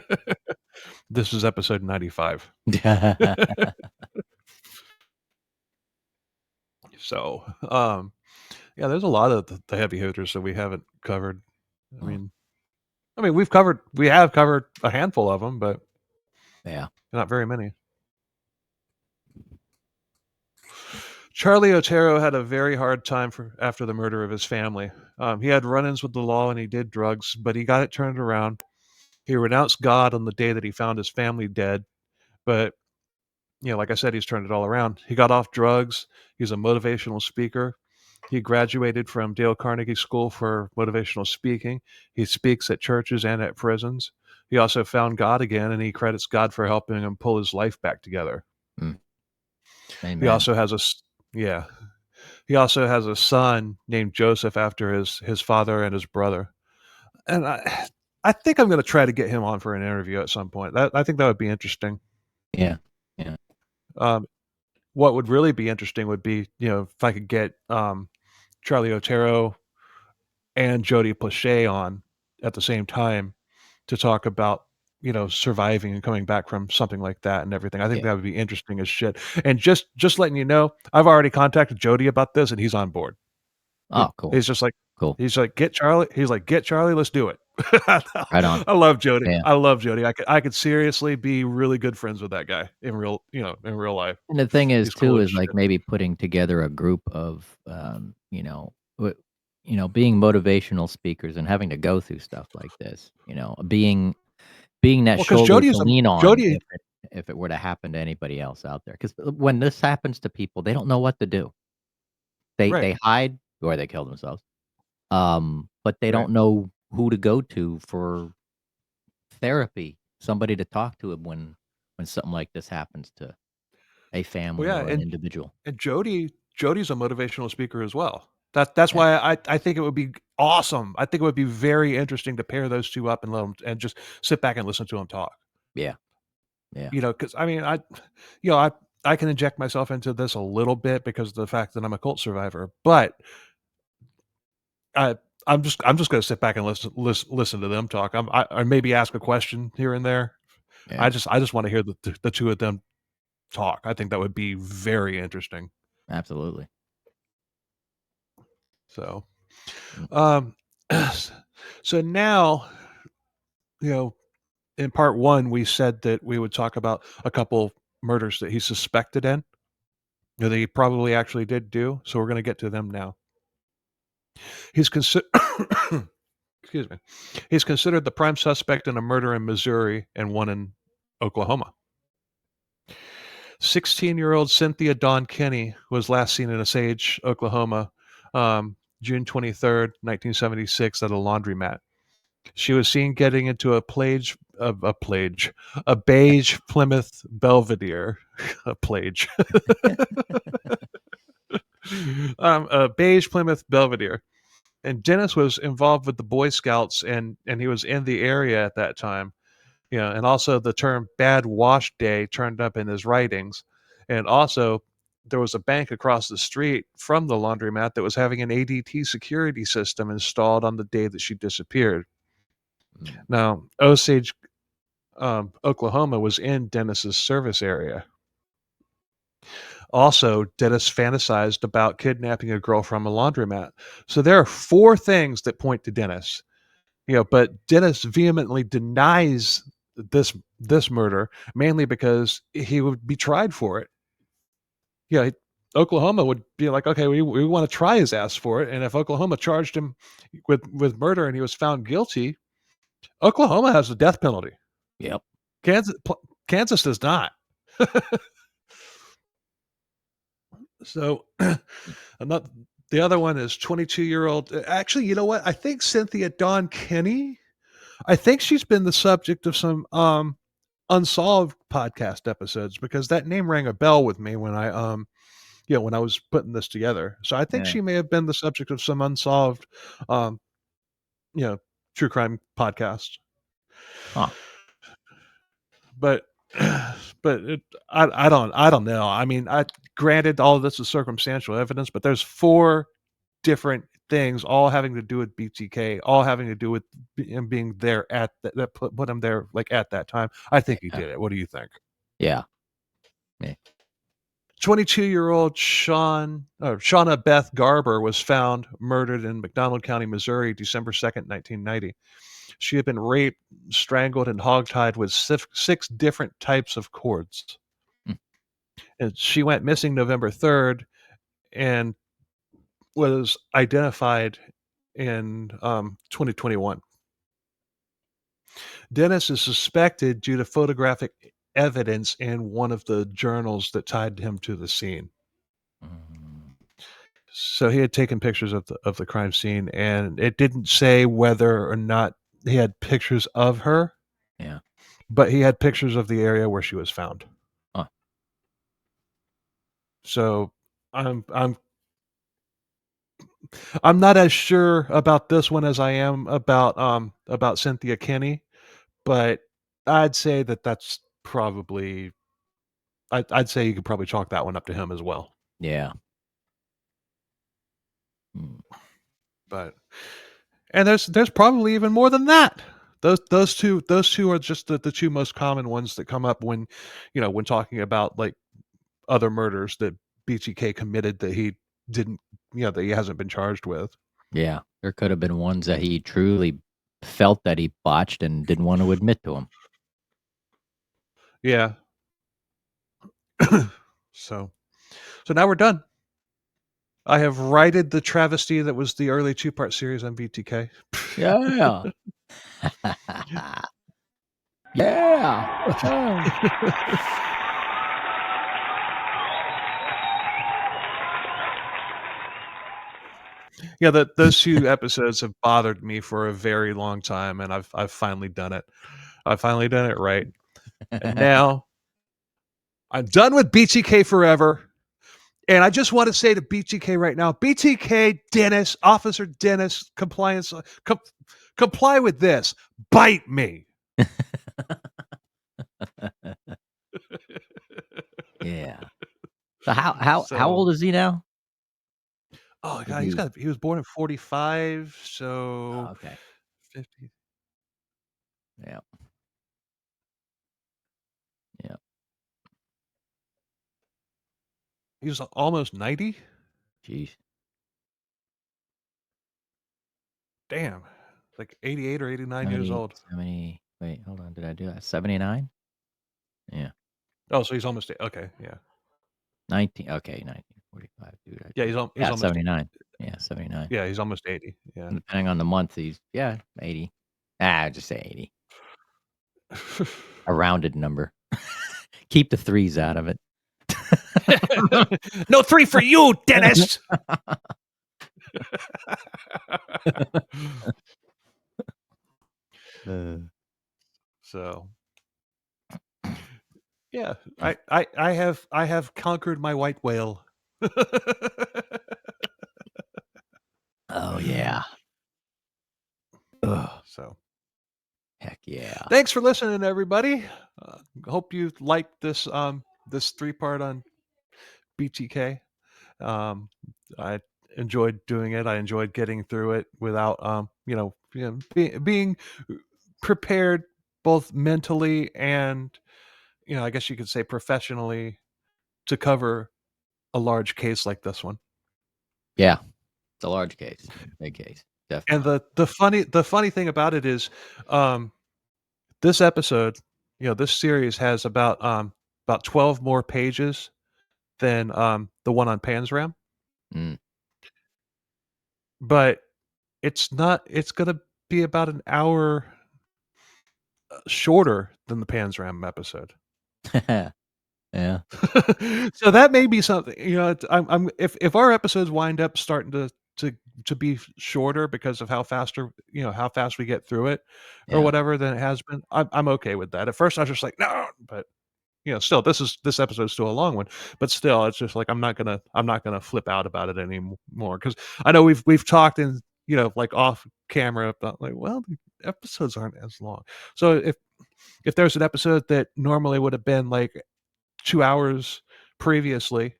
This is episode 95. So, yeah, there's a lot of the heavy hitters that we haven't covered. I Mm. mean, we have covered a handful of them, but Yeah. not very many. Charlie Otero had a very hard time after the murder of his family. He had run-ins with the law and he did drugs, but he got it turned around. He renounced God on the day that he found his family dead, but like I said, he's turned it all around. He got off drugs. He's a motivational speaker. He graduated from Dale Carnegie School for Motivational Speaking. He speaks at churches and at prisons. He also found God again, and he credits God for helping him pull his life back together. Mm. He Amen. also has yeah. He also has a son named Joseph after his father and his brother. And I think I'm going to try to get him on for an interview at some point. I think that would be interesting. Yeah. Yeah. What would really be interesting would be, if I could get Charlie Otero and Jody Plauché on at the same time to talk about, surviving and coming back from something like that and everything. I think Yeah. that would be interesting as shit. And just letting you know, I've already contacted Jody about this and he's on board. Oh, cool. He's just like, Cool. he's like, get Charlie. He's like, get Charlie. Let's do it. Right on. I love Jody. Yeah. I love Jody. I could seriously be really good friends with that guy in real life. And the thing is He's cool too as is like shit. maybe putting together a group of being motivational speakers and having to go through stuff like this, being that Well, because shoulder to lean on Jody, if it were to happen to anybody else out there. Because when this happens to people, they don't know what to do. right, They hide or they kill themselves. But they right. don't know who to go to for therapy, somebody to talk to when something like this happens to a Well, family yeah, or an individual. and Jody's a motivational speaker as well. That's Yeah. why I think it would be awesome. I think it would be very interesting to pair those two up and let them and just sit back and listen to them talk. Yeah. Yeah. Because I mean, I can inject myself into this a little bit because of the fact that I'm a cult survivor, but I I'm just going to sit back and listen to them talk. I maybe ask a question here and there. Yeah. I just want to hear the two of them talk. I think that would be very interesting. Absolutely. So, Mm. um, so now, in part one, we said that we would talk about a couple murders that he's suspected in. that he probably actually did do. So we're going to get to them now. He's considered. Excuse me. He's considered the prime suspect in a murder in Missouri and one in Oklahoma. 16-year-old Cynthia Dawn Kinney was last seen in Osage, Oklahoma, June 23rd, 1976, at a laundromat. She was seen getting into a beige Plymouth Belvedere, a plage, a beige Plymouth Belvedere. And Dennis was involved with the Boy Scouts, and he was in the area at that time. And also the term "bad wash day" turned up in his writings, and also there was a bank across the street from the laundromat that was having an ADT security system installed on the day that she disappeared. Now, Osage, Oklahoma was in Dennis's service area. Also, Dennis fantasized about kidnapping a girl from a laundromat. So there are 4 things that point to Dennis. But Dennis vehemently denies this murder, mainly because he would be tried for it. Oklahoma would be like, okay, we want to try his ass for it, and if Oklahoma charged him with murder and he was found guilty, Oklahoma has the death penalty. Yep. Kansas does not. So, the other one is 22-year-old. Actually, you know what? I think Cynthia Dawn Kinney. I think she's been the subject of some unsolved podcast episodes, because that name rang a bell with me when I when I was putting this together. So I think Yeah. she may have been the subject of some unsolved true crime podcasts. Huh. But I don't know. I mean, granted, all of this is circumstantial evidence, but there's 4 different things, all having to do with BTK, all having to do with him being there at that put him there like at that time. I think he did it. What do you think? Yeah. 22-year-old Shauna Beth Garber was found murdered in McDonald County, Missouri, December 2nd, 1990. She had been raped, strangled, and hogtied with 6 different types of cords. Mm. And she went missing November 3rd and was identified in 2021. Dennis is suspected due to photographic evidence in one of the journals that tied him to the scene. So he had taken pictures of the crime scene, and it didn't say whether or not he had pictures of her. Yeah. But he had pictures of the area where she was found. Huh. So I'm not as sure about this one as I am about Cynthia Kinney, but I'd say that's probably I'd say you could probably chalk that one up to him as well. Yeah. But and there's probably even more than that. Those two are just the 2 most common ones that come up when when talking about like other murders that BTK committed that he didn't that he hasn't been charged with. Yeah. There could have been ones that he truly felt that he botched and didn't want to admit to him. Yeah. So now we're done. I have righted the travesty that was the early 2-part series on BTK. Yeah. Yeah. Yeah, those 2 episodes have bothered me for a very long time, and I've finally done it. I've finally done it right. And now I'm done with BTK forever. And I just want to say to BTK right now, BTK Dennis, Officer Dennis, compliance, comply with this. Bite me. Yeah. So how old is he now? Oh God, he was born in 45, so Okay. 50. Yeah. Yeah. He was almost 90. Jeez. Damn, like 88 or 89 years old. 70. Wait, hold on. Did I do that? 79? Yeah. Oh, so he's almost okay. Yeah. Okay, 1945. Dude, Yeah, he's almost 79. Yeah, 79. yeah, he's almost 80. Yeah. And depending on the month, he's 80. I'll just say 80. A rounded number. Keep the threes out of it. No 3 for you, Dennis. So, yeah, I have conquered my white whale. Oh yeah. Ugh, So, heck yeah. thanks for listening, everybody. Hope you liked this this 3-part on BTK. I enjoyed doing it. I enjoyed getting through it without being prepared both mentally and I guess you could say professionally to cover a large case like this one. Yeah. It's a large case. Big case. And Definitely. the funny thing about it is this episode, this series has about 12 more pages than the one on Panzram. Mm. But it's gonna be about an hour shorter than the Panzram episode. Yeah. So that may be something, I'm if our episodes wind up starting to be shorter because of how how fast we get through it or Yeah. whatever than it has been, I'm okay with that. At first I was just like, no, but still this episode's still a long one, but still it's just like I'm not gonna flip out about it anymore because I know we've talked in like off camera about like, well, the episodes aren't as long. So if there's an episode that normally would have been like 2 hours previously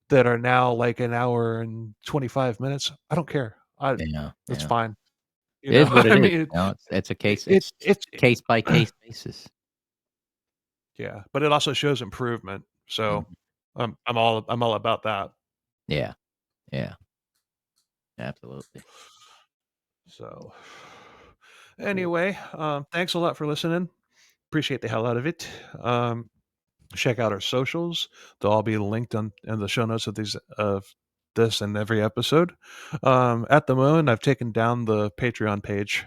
that are now like an hour and 25 minutes, I don't care. Yeah. That's Yeah. fine. It is what it I is. mean, It's a case. it It's case by case basis. yeah, but it also shows improvement. So Mhm. I'm all about that. Yeah. Yeah. Absolutely. So anyway, thanks a lot for listening. Appreciate the hell out of it. Check out our socials. They'll all be linked in the show notes of this and every episode. At the moment, I've taken down the Patreon page,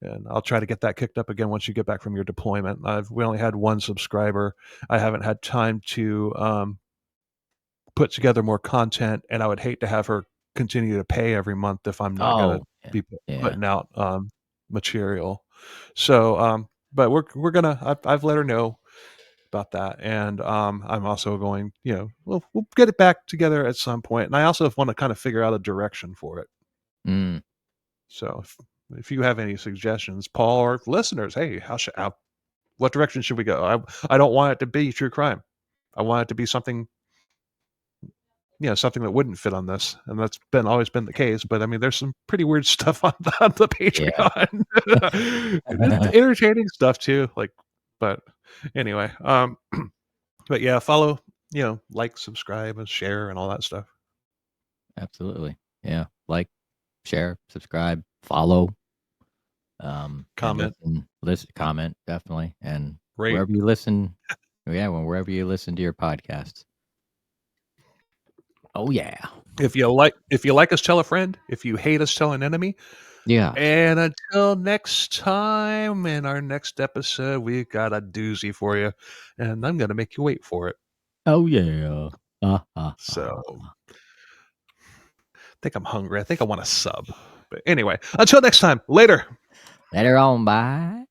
and I'll try to get that kicked up again once you get back from your deployment. We only had one subscriber. I haven't had time to put together more content, and I would hate to have her continue to pay every month if I'm not going Oh, to be yeah. putting out material. So, but we're gonna. I've let her know about that, and I'm also going. We'll get it back together at some point, and I also want to kind of figure out a direction for it. Mm. So if you have any suggestions, Paul, or listeners, hey, what direction should we go? I don't want it to be true crime. I want it to be something something that wouldn't fit on this, and that's always been the case. But I mean, there's some pretty weird stuff on the Yeah. Patreon. Entertaining stuff too. But anyway, but yeah, follow, like, subscribe, and share, and all that stuff. Absolutely. Yeah. Like, share, subscribe, follow. Comment, and listen, comment, definitely. And rate. wherever you listen, wherever you listen to your podcasts. Oh yeah. If you like us, tell a friend. If you hate us, tell an enemy. Yeah. And until next time, in our next episode, we've got a doozy for you, and I'm going to make you wait for it. Oh yeah. So, I think I'm hungry. I think I want a sub. But anyway, until next time, later. Later on, bye.